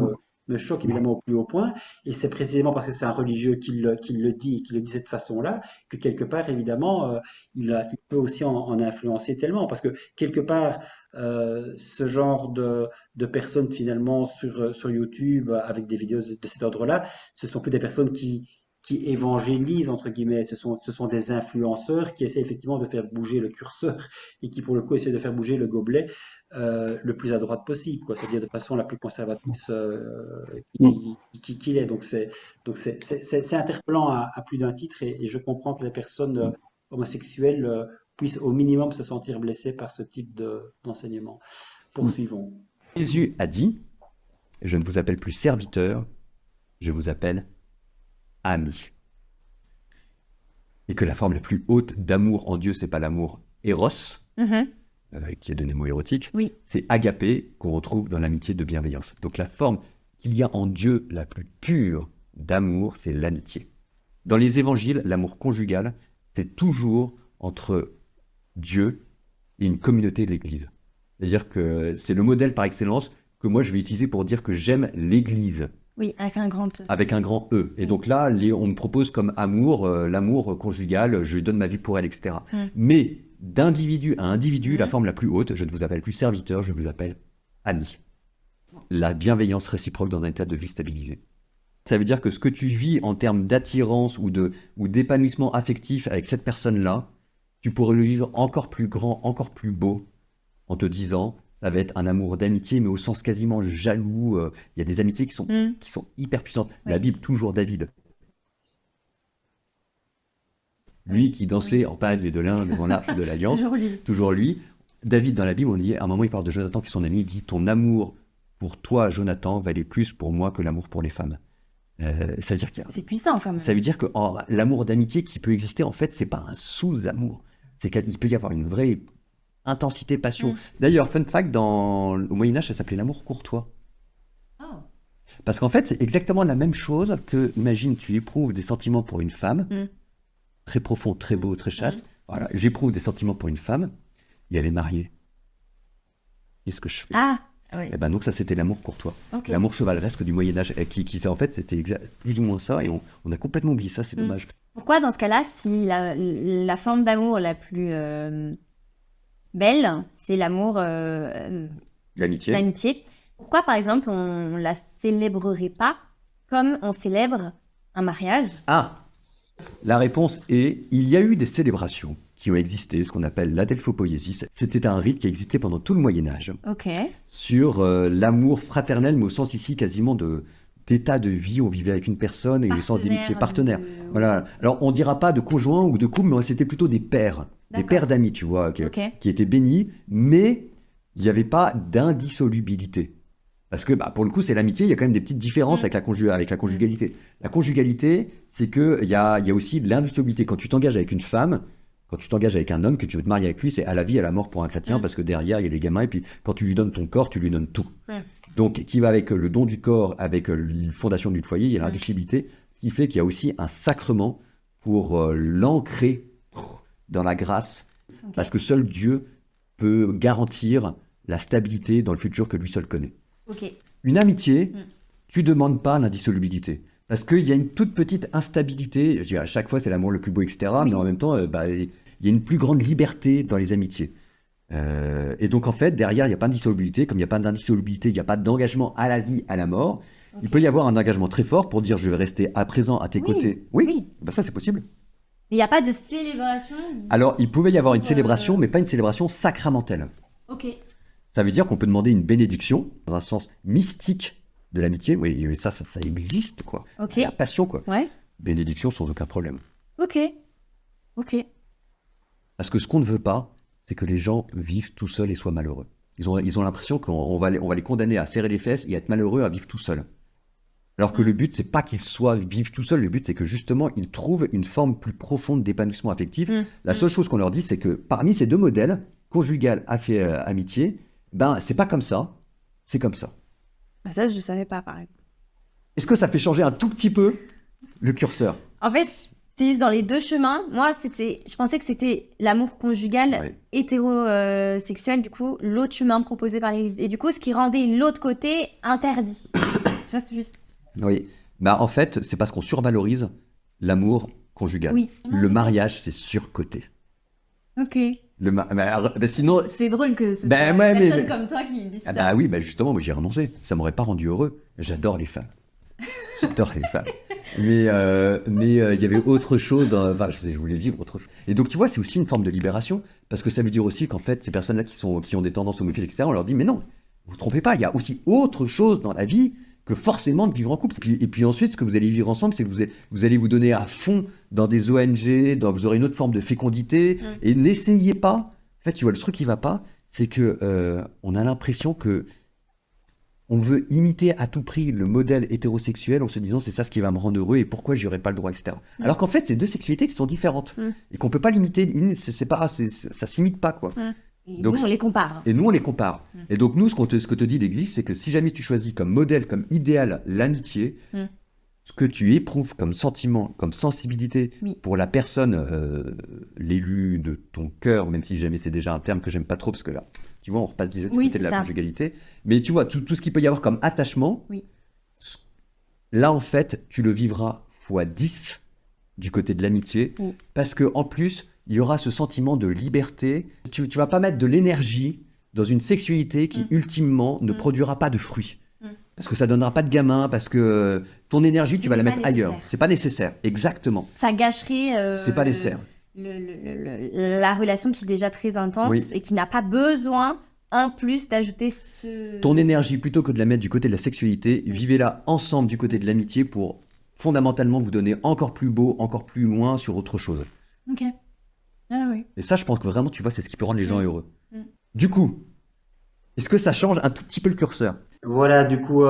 me choque évidemment au plus haut point. Et c'est précisément parce que c'est un religieux qui le dit et qui le dit de cette façon-là que quelque part, évidemment, il peut aussi en influencer tellement. Parce que quelque part, ce genre de personnes finalement sur YouTube avec des vidéos de cet ordre-là, ce sont plus des personnes qui qui évangélisent, entre guillemets. Ce sont des influenceurs qui essaient effectivement de faire bouger le curseur et qui, pour le coup, essaient de faire bouger le gobelet le plus à droite possible, quoi. C'est-à-dire de façon la plus conservatrice qu'il est. C'est interpellant à plus d'un titre et je comprends que les personnes homosexuelles puissent au minimum se sentir blessées par ce type d'enseignement. Poursuivons. Jésus a dit, je ne vous appelle plus serviteur, je vous appelle ami. Et que la forme la plus haute d'amour en Dieu, c'est pas l'amour éros, qui est donné mot érotique, Oui. c'est agapé qu'on retrouve dans l'amitié de bienveillance. Donc la forme qu'il y a en Dieu la plus pure d'amour, c'est l'amitié. Dans les évangiles, l'amour conjugal, c'est toujours entre Dieu et une communauté de l'Église. C'est-à-dire que c'est le modèle par excellence que moi je vais utiliser pour dire que j'aime l'Église. Oui, avec un grand E. Avec un grand E. Et donc là, on me propose comme amour, l'amour conjugal, je donne ma vie pour elle, etc. Mais d'individu à individu, la forme la plus haute, je ne vous appelle plus serviteur, je vous appelle ami. La bienveillance réciproque dans un état de vie stabilisé. Ça veut dire que ce que tu vis en termes d'attirance ou d'épanouissement affectif avec cette personne-là, tu pourrais le vivre encore plus grand, encore plus beau, en te disant, ça va être un amour d'amitié, mais au sens quasiment jaloux. Il y a des amitiés qui sont hyper puissantes. Oui. La Bible, toujours David. Lui qui dansait en pâle de l'Inde devant l'arche de l'Alliance. Toujours lui. Toujours lui. David, dans la Bible, on dit, à un moment, il parle de Jonathan qui est son ami, il dit, ton amour pour toi, Jonathan, valait plus pour moi que l'amour pour les femmes. Ça veut dire C'est puissant quand même. ça veut dire que l'amour d'amitié qui peut exister, en fait, c'est pas un sous-amour. C'est qu'il peut y avoir une vraie intensité, passion. D'ailleurs, fun fact, au Moyen-Âge, ça s'appelait l'amour courtois. Oh. Parce qu'en fait, c'est exactement la même chose que, imagine, tu éprouves des sentiments pour une femme, très profond, très beau, très chaste. Voilà, j'éprouve des sentiments pour une femme, et elle est mariée. Qu'est-ce que je fais? Ah, oui. Eh ben donc ça, c'était l'amour courtois. Ok. L'amour chevaleresque du Moyen-Âge, qui en fait, c'était plus ou moins ça, et on a complètement oublié ça, c'est dommage. Pourquoi dans ce cas-là, si la forme d'amour la plus belle, c'est l'amour L'amitié. d'amitié, pourquoi par exemple on la célébrerait pas comme on célèbre un mariage? Ah, la réponse est, il y a eu des célébrations qui ont existé, ce qu'on appelle l'adelphopoiesis. C'était un rite qui existait pendant tout le Moyen-Âge, Ok. sur l'amour fraternel, mais au sens ici quasiment d'état de vie. On vivait avec une personne et au sens d'amitié, partenaire. Voilà. Alors, on dira pas de conjoint ou de couple, mais c'était plutôt des pères d'amis, tu vois, qui étaient bénis, mais il n'y avait pas d'indissolubilité. Parce que, pour le coup, c'est l'amitié, il y a quand même des petites différences avec la conjugalité. La conjugalité, c'est qu'il y a aussi de l'indissolubilité. Quand tu t'engages avec une femme, quand tu t'engages avec un homme, que tu veux te marier avec lui, c'est à la vie, à la mort pour un chrétien, parce que derrière, il y a les gamins, et puis quand tu lui donnes ton corps, tu lui donnes tout. Donc, qui va avec le don du corps, avec la fondation du foyer, il y a l'indissolubilité, ce qui fait qu'il y a aussi un sacrement pour l'ancrer dans la grâce, parce que seul Dieu peut garantir la stabilité dans le futur que lui seul connaît. Ok. Une amitié, tu demandes pas l'indissolubilité. Parce qu'il y a une toute petite instabilité. Je dirais, à chaque fois, c'est l'amour le plus beau, etc. Mais en même temps, il y a une plus grande liberté dans les amitiés. Et donc, en fait, derrière, il n'y a pas d'indissolubilité. Comme il n'y a pas d'indissolubilité, il n'y a pas d'engagement à la vie, à la mort. Il peut y avoir un engagement très fort pour dire, je vais rester à présent à tes côtés. Oui. Ça, c'est possible. Il n'y a pas de célébration? Alors, il pouvait y avoir une célébration, mais pas une célébration sacramentelle. Ok. Ça veut dire qu'on peut demander une bénédiction dans un sens mystique de l'amitié. Oui, ça existe, quoi. Ok. La passion, quoi. Ouais. Bénédiction sans aucun problème. Ok. Ok. Parce que ce qu'on ne veut pas, c'est que les gens vivent tout seuls et soient malheureux. Ils ont l'impression qu'on va les condamner à serrer les fesses et à être malheureux, à vivre tout seuls. Alors que le but, c'est pas qu'ils vivent tout seuls. Le but, c'est que justement, ils trouvent une forme plus profonde d'épanouissement affectif. La seule chose qu'on leur dit, c'est que parmi ces deux modèles, conjugal, amitié, c'est pas comme ça, c'est comme ça. Ça, je savais pas, pareil. Est-ce que ça fait changer un tout petit peu le curseur? En fait, c'est juste dans les deux chemins. Moi, je pensais que c'était l'amour conjugal hétérosexuel, du coup, l'autre chemin proposé par l'Église. Et du coup, ce qui rendait l'autre côté interdit. Tu vois ce que je veux dire? Oui. En fait, c'est parce qu'on survalorise l'amour conjugal. Oui. Le mariage, c'est surcoté. Ok. Sinon... C'est drôle que ce soit ouais, une personne comme toi qui dise ça. Oui, justement, moi j'ai renoncé. Ça m'aurait pas rendu heureux. J'adore les femmes. J'adore les femmes. Mais il y avait autre chose, enfin, je voulais vivre autre chose. Et donc, tu vois, c'est aussi une forme de libération, parce que ça veut dire aussi qu'en fait, ces personnes-là qui ont des tendances homophiles, etc., on leur dit, mais non, vous vous trompez pas, il y a aussi autre chose dans la vie que forcément de vivre en couple. Et puis ensuite, ce que vous allez vivre ensemble, c'est que vous allez vous donner à fond dans des ONG, vous aurez une autre forme de fécondité, et n'essayez pas. En fait, tu vois, le truc qui va pas, c'est que on a l'impression que on veut imiter à tout prix le modèle hétérosexuel en se disant c'est ça ce qui va me rendre heureux et pourquoi j'y aurais pas le droit, etc. Alors qu'en fait, c'est deux sexualités qui sont différentes et qu'on peut pas limiter une, ça s'imite pas, quoi. Et Donc, nous, on les compare. Et nous, on les compare. Et donc, nous, ce que te dit l'Église, c'est que si jamais tu choisis comme modèle, comme idéal l'amitié, ce que tu éprouves comme sentiment, comme sensibilité Oui. pour la personne, l'élu de ton cœur, même si jamais c'est déjà un terme que j'aime pas trop, parce que là, tu vois, on repasse déjà du Oui, côté de c'est la ça. conjugalité. Mais tu vois, tout ce qu'il peut y avoir comme attachement, Oui. là, en fait, tu le vivras fois 10 du côté de l'amitié, Oui. parce que en plus, il y aura ce sentiment de liberté. Tu vas pas mettre de l'énergie dans une sexualité qui, ultimement, ne produira pas de fruits. Parce que ça donnera pas de gamin, parce que ton énergie, Ce tu vas la n'est mettre pas ailleurs. nécessaire. C'est pas nécessaire, exactement. Ça gâcherait C'est pas nécessaire. la relation qui est déjà très intense Oui. et qui n'a pas besoin, en plus, d'ajouter ce... Ton énergie, plutôt que de la mettre du côté de la sexualité, vivez-la ensemble du côté de l'amitié pour fondamentalement vous donner encore plus beau, encore plus loin sur autre chose. Ok. Ah oui. Et ça, je pense que vraiment, tu vois, c'est ce qui peut rendre les gens heureux. Mm. Du coup, est-ce que ça change un tout petit peu le curseur? Voilà, du coup,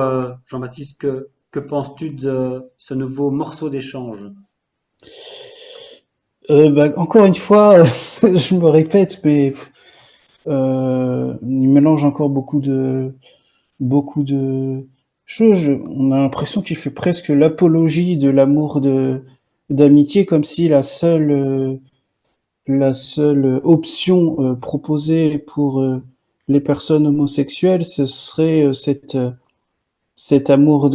Jean-Baptiste, que penses-tu de ce nouveau morceau d'échange? Encore une fois, je me répète, mais il mélange encore beaucoup de choses. On a l'impression qu'il fait presque l'apologie de l'amour d'amitié, comme si la seule option proposée pour les personnes homosexuelles, ce serait cet amour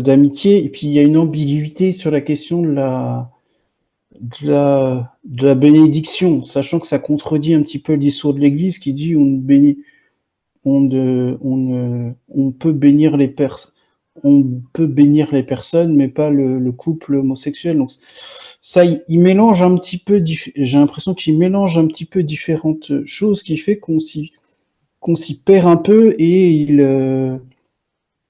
d'amitié. Et puis il y a une ambiguïté sur la question de la bénédiction, sachant que ça contredit un petit peu le discours de l'Église qui dit on peut bénir les personnes, mais pas le couple homosexuel. Donc ça, il mélange un petit peu. J'ai l'impression qu'il mélange un petit peu différentes choses, qui fait qu'on s'y perd un peu et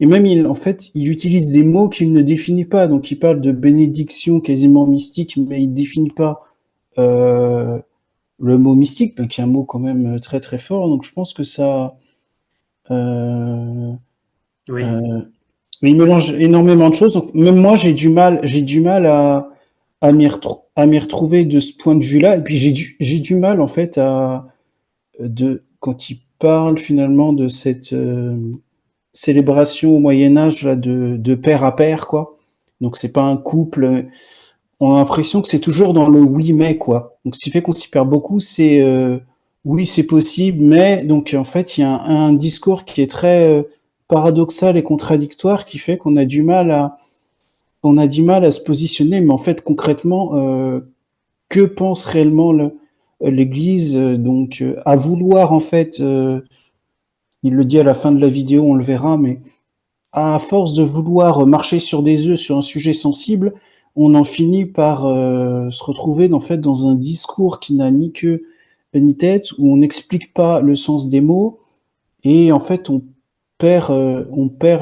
même en fait, il utilise des mots qu'il ne définit pas. Donc il parle de bénédiction quasiment mystique, mais il ne définit pas euh, le mot mystique, qui est un mot quand même très très fort. Donc je pense que ça. Euh, Oui, euh, il mélange énormément de choses. Donc même moi, j'ai du mal à m'y retrouver de ce point de vue-là. Et puis j'ai du mal en fait quand il parle finalement de cette célébration au Moyen Âge là, de père à père, quoi. Donc c'est pas un couple. On a l'impression que c'est toujours dans le oui mais, quoi. Donc ce qui fait qu'on s'y perd beaucoup, c'est oui c'est possible, mais donc en fait il y a un discours qui est très paradoxal et contradictoire, qui fait qu'on a du mal à se positionner. Mais en fait concrètement, que pense réellement l'Église, à vouloir en fait, il le dit à la fin de la vidéo, on le verra, mais à force de vouloir marcher sur des œufs sur un sujet sensible, on en finit par se retrouver en fait dans un discours qui n'a ni queue ni tête, où on n'explique pas le sens des mots, et en fait on perd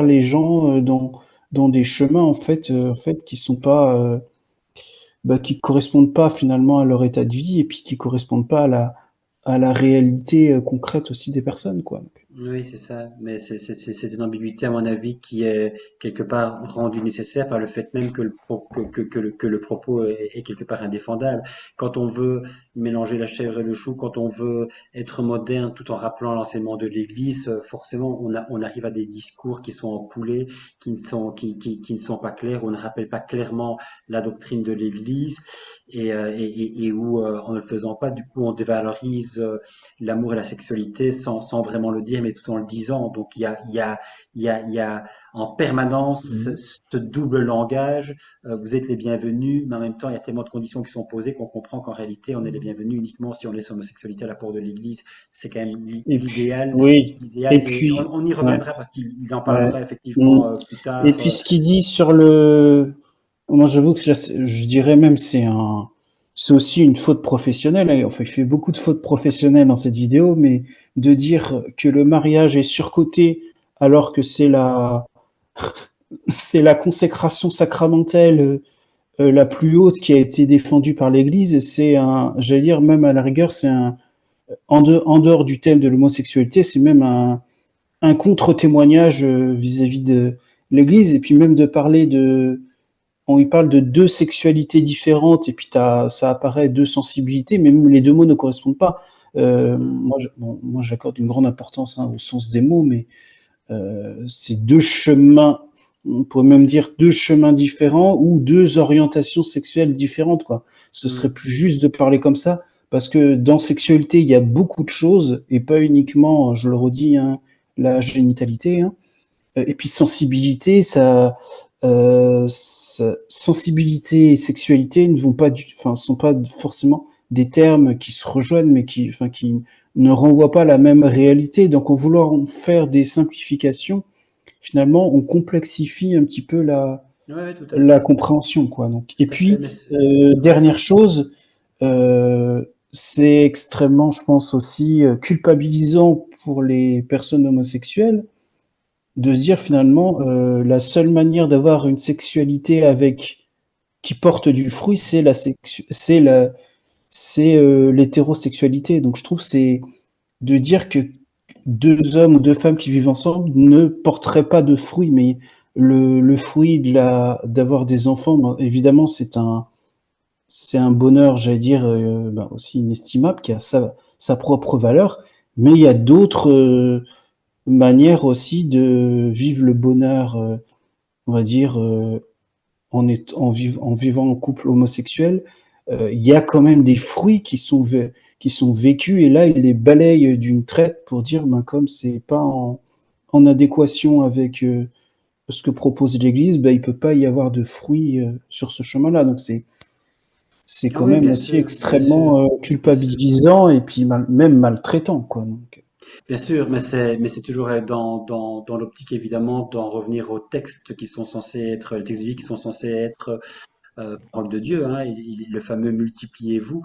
les gens dans des chemins en fait qui correspondent pas finalement à leur état de vie, et puis qui correspondent pas à la réalité concrète aussi des personnes, quoi. oui, c'est ça. Mais c'est une ambiguïté, à mon avis, qui est quelque part rendue nécessaire par le fait même que le propos est quelque part indéfendable. Quand on veut mélanger la chèvre et le chou, quand on veut être moderne tout en rappelant l'enseignement de l'Église, forcément, on arrive à des discours qui sont empoulés, qui ne sont pas clairs, on ne rappelle pas clairement la doctrine de l'Église et où, en ne le faisant pas, du coup, on dévalorise l'amour et la sexualité sans vraiment le dire, dire, mais tout en le disant. Donc il y a en permanence ce double langage. Vous êtes les bienvenus, mais en même temps, il y a tellement de conditions qui sont posées qu'on comprend qu'en réalité, on est les bienvenus uniquement si on laisse l'homosexualité à la porte de l'Église. C'est quand même Et puis, l'idéal. oui. L'idéal, Et et puis, on y ouais, reviendra parce qu'il en ouais. parlera Mm. effectivement plus Et tard. puis, ce qu'il dit sur le, moi, j'avoue que je dirais même c'est aussi une faute professionnelle, hein. Enfin, il fait beaucoup de fautes professionnelles dans cette vidéo, mais de dire que le mariage est surcoté alors que c'est la consécration sacramentelle la plus haute qui a été défendue par l'Église, j'allais dire, même à la rigueur, en dehors du thème de l'homosexualité, c'est même un contre-témoignage vis-à-vis de l'Église, et puis même on y parle de deux sexualités différentes, et puis ça apparaît deux sensibilités, mais même les deux mots ne correspondent pas. Moi, j'accorde une grande importance, hein, au sens des mots, mais c'est deux chemins, on pourrait même dire deux chemins différents ou deux orientations sexuelles différentes, quoi. Ce serait plus juste de parler comme ça, parce que dans sexualité, il y a beaucoup de choses, et pas uniquement, je le redis, hein, la génitalité, hein. Et puis sensibilité, sensibilité et sexualité ne vont pas enfin, sont pas forcément des termes qui se rejoignent, mais qui ne renvoient pas à la même réalité. Donc, en vouloir en faire des simplifications, finalement, on complexifie un petit peu Ouais, tout à la fait. compréhension, quoi. Donc, et Tout à fait. puis, dernière chose, c'est extrêmement, je pense aussi, culpabilisant pour les personnes homosexuelles de se dire finalement la seule manière d'avoir une sexualité qui porte du fruit, c'est l'hétérosexualité. Donc je trouve que c'est de dire que deux hommes ou deux femmes qui vivent ensemble ne porteraient pas de fruits, mais le fruit d'avoir des enfants, ben, évidemment, c'est un bonheur, j'allais dire, aussi inestimable, qui a sa propre valeur, mais il y a d'autres manières aussi de vivre le bonheur, on va dire, en vivant en couple homosexuel. Il y a quand même des fruits qui sont vécus, et là, il les balaye d'une traite pour dire, ben, comme c'est pas en adéquation avec ce que propose l'Église, ben, il peut pas y avoir de fruits sur ce chemin-là. Donc c'est Ah quand oui, même bien aussi sûr, bien sûr, extrêmement bien sûr. culpabilisant et puis même maltraitant, quoi. Donc, Bien sûr, mais c'est toujours dans l'optique évidemment d'en revenir aux textes qui sont censés être, les textes bibliques qui sont censés être parole de Dieu, hein, le fameux multipliez-vous.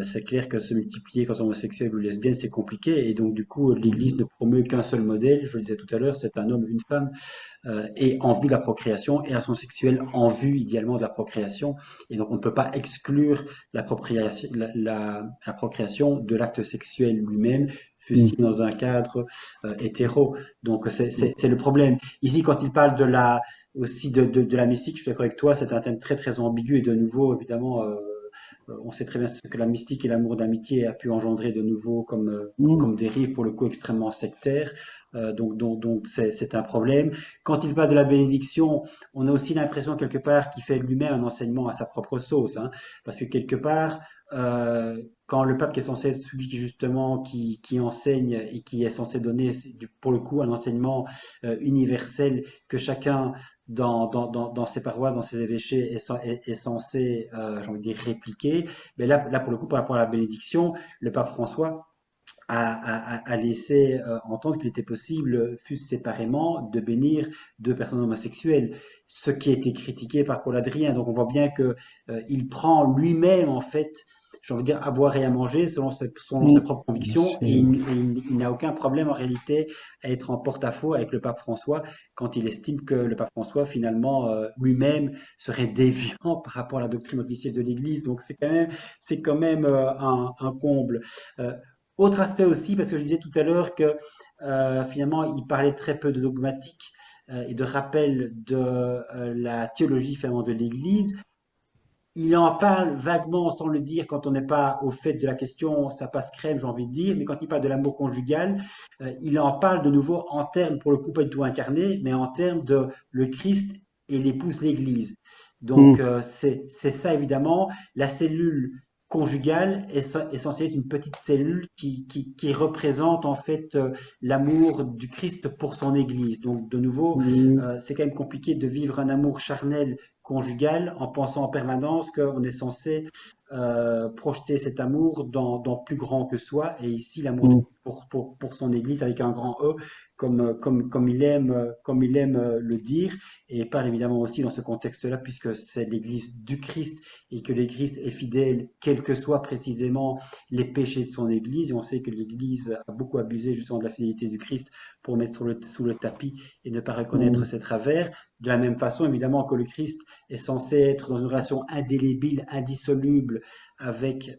C'est clair que se multiplier quand on est homosexuel ou lesbienne, c'est compliqué. Et donc, du coup, l'Église ne promeut qu'un seul modèle. Je le disais tout à l'heure, c'est un homme, une femme, et en vue de la procréation, et la relation sexuelle en vue idéalement de la procréation. Et donc, on ne peut pas exclure la procréation de l'acte sexuel lui-même, fût-il dans un cadre hétéro. Donc, c'est le problème. Ici, quand il parle aussi de la mystique, je suis d'accord avec toi, c'est un thème très très ambigu et de nouveau, évidemment, on sait très bien ce que la mystique et l'amour d'amitié a pu engendrer de nouveau comme dérive, pour le coup extrêmement sectaire. Donc c'est un problème. Quand il parle de la bénédiction, on a aussi l'impression quelque part qu'il fait lui-même un enseignement à sa propre sauce, hein, parce que quelque part, quand le pape qui est censé être celui qui justement qui enseigne et qui est censé donner pour le coup un enseignement universel que chacun dans ses paroisses, dans ses évêchés est censé, j'ai envie de dire, répliquer. Mais là, pour le coup, par rapport à la bénédiction, le pape François a laissé entendre qu'il était possible, fût-ce séparément, de bénir deux personnes homosexuelles, ce qui a été critiqué par Paul Adrien. Donc on voit bien que il prend lui-même, en fait, j'ai envie de dire, à boire et à manger selon ses propres convictions, et il n'a aucun problème en réalité à être en porte-à-faux avec le pape François quand il estime que le pape François, finalement, lui-même serait déviant par rapport à la doctrine officielle de l'Église. Donc c'est quand même un comble. Euh, Autre aspect aussi, parce que je disais tout à l'heure que finalement, il parlait très peu de dogmatique et de rappel de la théologie finalement de l'Église. Il en parle vaguement sans le dire quand on n'est pas au fait de la question, ça passe crème, j'ai envie de dire, mais quand il parle de l'amour conjugal, il en parle de nouveau en termes, pour le coup pas du tout incarné, mais en termes de le Christ et l'épouse l'Église. Donc c'est ça évidemment, la cellule conjugale est censée être une petite cellule qui représente en fait l'amour du Christ pour son Église. Donc de nouveau, c'est quand même compliqué de vivre un amour charnel conjugal en pensant en permanence qu'on est censé projeter cet amour dans plus grand que soi. Et ici, l'amour pour son Église avec un grand E, comme il aime le dire, et parle évidemment aussi dans ce contexte-là, puisque c'est l'Église du Christ et que l'Église est fidèle, quels que soient précisément les péchés de son Église. Et on sait que l'Église a beaucoup abusé justement de la fidélité du Christ pour mettre sous le tapis et ne pas reconnaître ses travers. De la même façon, évidemment, que le Christ est censé être dans une relation indélébile, indissoluble avec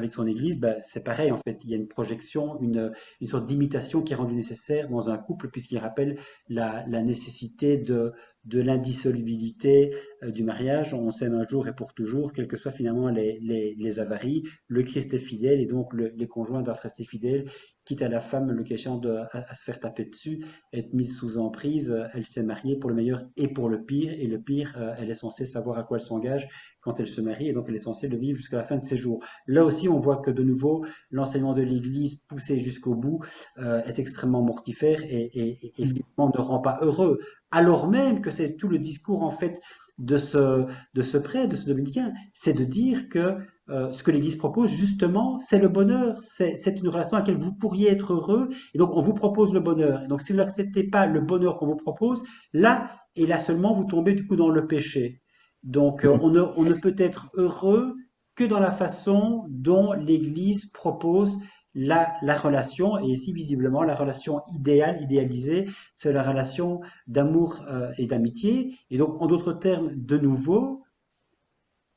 son Église, c'est pareil, en fait. Il y a une projection, une sorte d'imitation qui est rendue nécessaire dans un couple, puisqu'il rappelle la nécessité de l'indissolubilité du mariage. On s'aime un jour et pour toujours, quelles que soient finalement les avaries. Le Christ est fidèle et donc les conjoints doivent rester fidèles, quitte à la femme, le cas échéant, à se faire taper dessus, être mise sous emprise. Elle s'est mariée pour le meilleur et pour le pire. Et le pire, elle est censée savoir à quoi elle s'engage quand elle se marie, et donc elle est censée le vivre jusqu'à la fin de ses jours. Là aussi, on voit que de nouveau, l'enseignement de l'Église poussé jusqu'au bout est extrêmement mortifère et finalement ne rend pas heureux, alors même que c'est tout le discours en fait de ce prêtre, de ce dominicain, c'est de dire que ce que l'Église propose justement, c'est le bonheur, c'est une relation à laquelle vous pourriez être heureux, et donc on vous propose le bonheur. Et donc si vous n'acceptez pas le bonheur qu'on vous propose, là et là seulement, vous tombez du coup dans le péché. Donc on ne peut être heureux que dans la façon dont l'Église propose la relation, et ici visiblement la relation idéale, idéalisée, c'est la relation d'amour et d'amitié. Et donc en d'autres termes, de nouveau,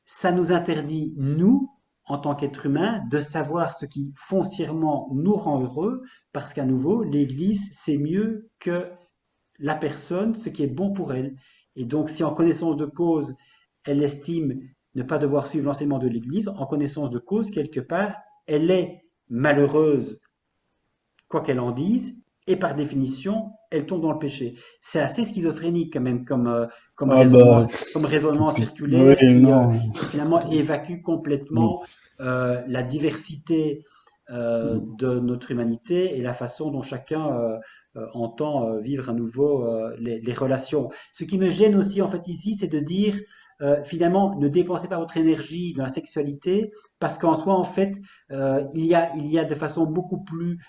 ça nous interdit, nous, en tant qu'êtres humains, de savoir ce qui foncièrement nous rend heureux, parce qu'à nouveau, l'Église sait mieux que la personne ce qui est bon pour elle. Et donc si en connaissance de cause, elle estime ne pas devoir suivre l'enseignement de l'Église, en connaissance de cause, quelque part, elle est malheureuse, quoi qu'elle en dise, et par définition, elle tombe dans le péché. C'est assez schizophrénique quand même comme raisonnement circulaire qui finalement évacue complètement la diversité de notre humanité et la façon dont chacun entend vivre à nouveau les relations. Ce qui me gêne aussi en fait ici, c'est de dire finalement ne dépensez pas votre énergie dans la sexualité parce qu'en soi en fait il y a de façon beaucoup plus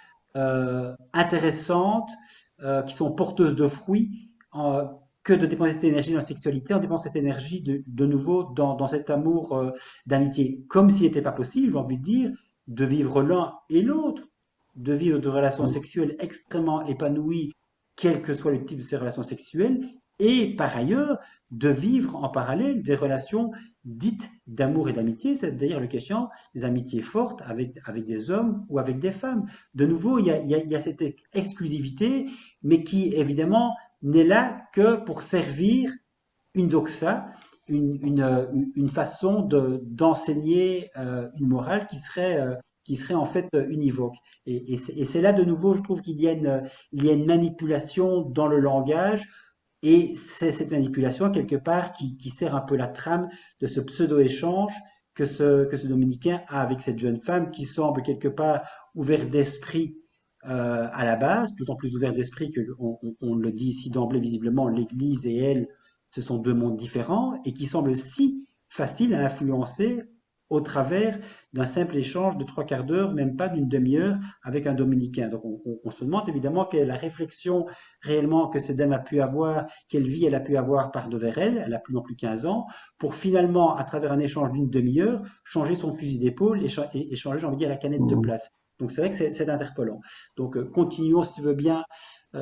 intéressantes qui sont porteuses de fruits que de dépenser cette énergie dans la sexualité. On dépense cette énergie de nouveau dans cet amour d'amitié, comme s'il n'était pas possible, j'ai envie de dire, de vivre l'un et l'autre, de vivre de relations sexuelles extrêmement épanouies, quel que soit le type de ces relations sexuelles, et par ailleurs de vivre en parallèle des relations dites d'amour et d'amitié, c'est-à-dire le question des amitiés fortes avec des hommes ou avec des femmes. De nouveau, il y a cette exclusivité, mais qui évidemment n'est là que pour servir une doxa, une façon d'enseigner une morale qui serait en fait univoque. Et c'est là de nouveau, je trouve qu'il y a une manipulation dans le langage, et c'est cette manipulation quelque part qui sert un peu la trame de ce pseudo-échange que ce dominicain a avec cette jeune femme qui semble quelque part ouvert d'esprit à la base, d'autant plus ouvert d'esprit on le dit ici d'emblée visiblement, l'Église et elle, ce sont deux mondes différents et qui semblent si faciles à influencer au travers d'un simple échange de 3/4 d'heure, même pas d'une demi-heure, avec un dominicain. Donc on se demande évidemment quelle est la réflexion réellement que cette dame a pu avoir, quelle vie elle a pu avoir par devers elle a plus non plus 15 ans, pour finalement, à travers un échange d'une demi-heure, changer son fusil d'épaule et changer, j'ai envie de dire, la canette de place. Donc c'est vrai que c'est interpellant. Donc continuons, si tu veux bien,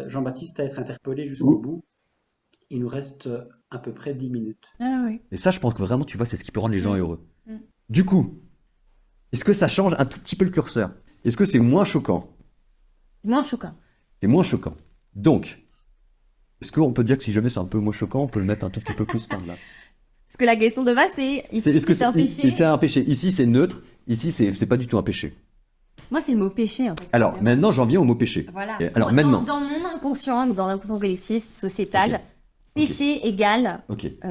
Jean-Baptiste, à être interpellé jusqu'au bout. Il nous reste à peu près 10 minutes. Ah oui. Et ça, je pense que vraiment, tu vois, c'est ce qui peut rendre les gens heureux. Du coup, est-ce que ça change un tout petit peu le curseur? Est-ce que c'est moins choquant? Moins choquant. C'est moins choquant. Donc, est-ce qu'on peut dire que si jamais c'est un peu moins choquant, on peut le mettre un tout petit peu plus par là? Parce que la question de base, c'est est-ce que c'est un péché? C'est un péché. Ici, c'est neutre. Ici, c'est pas du tout un péché. Moi, c'est le mot péché. En fait, alors, maintenant, j'en viens au mot péché. Voilà. Alors, maintenant. Dans mon inconscient, dans l'inconscient collectif, sociétal, péché égale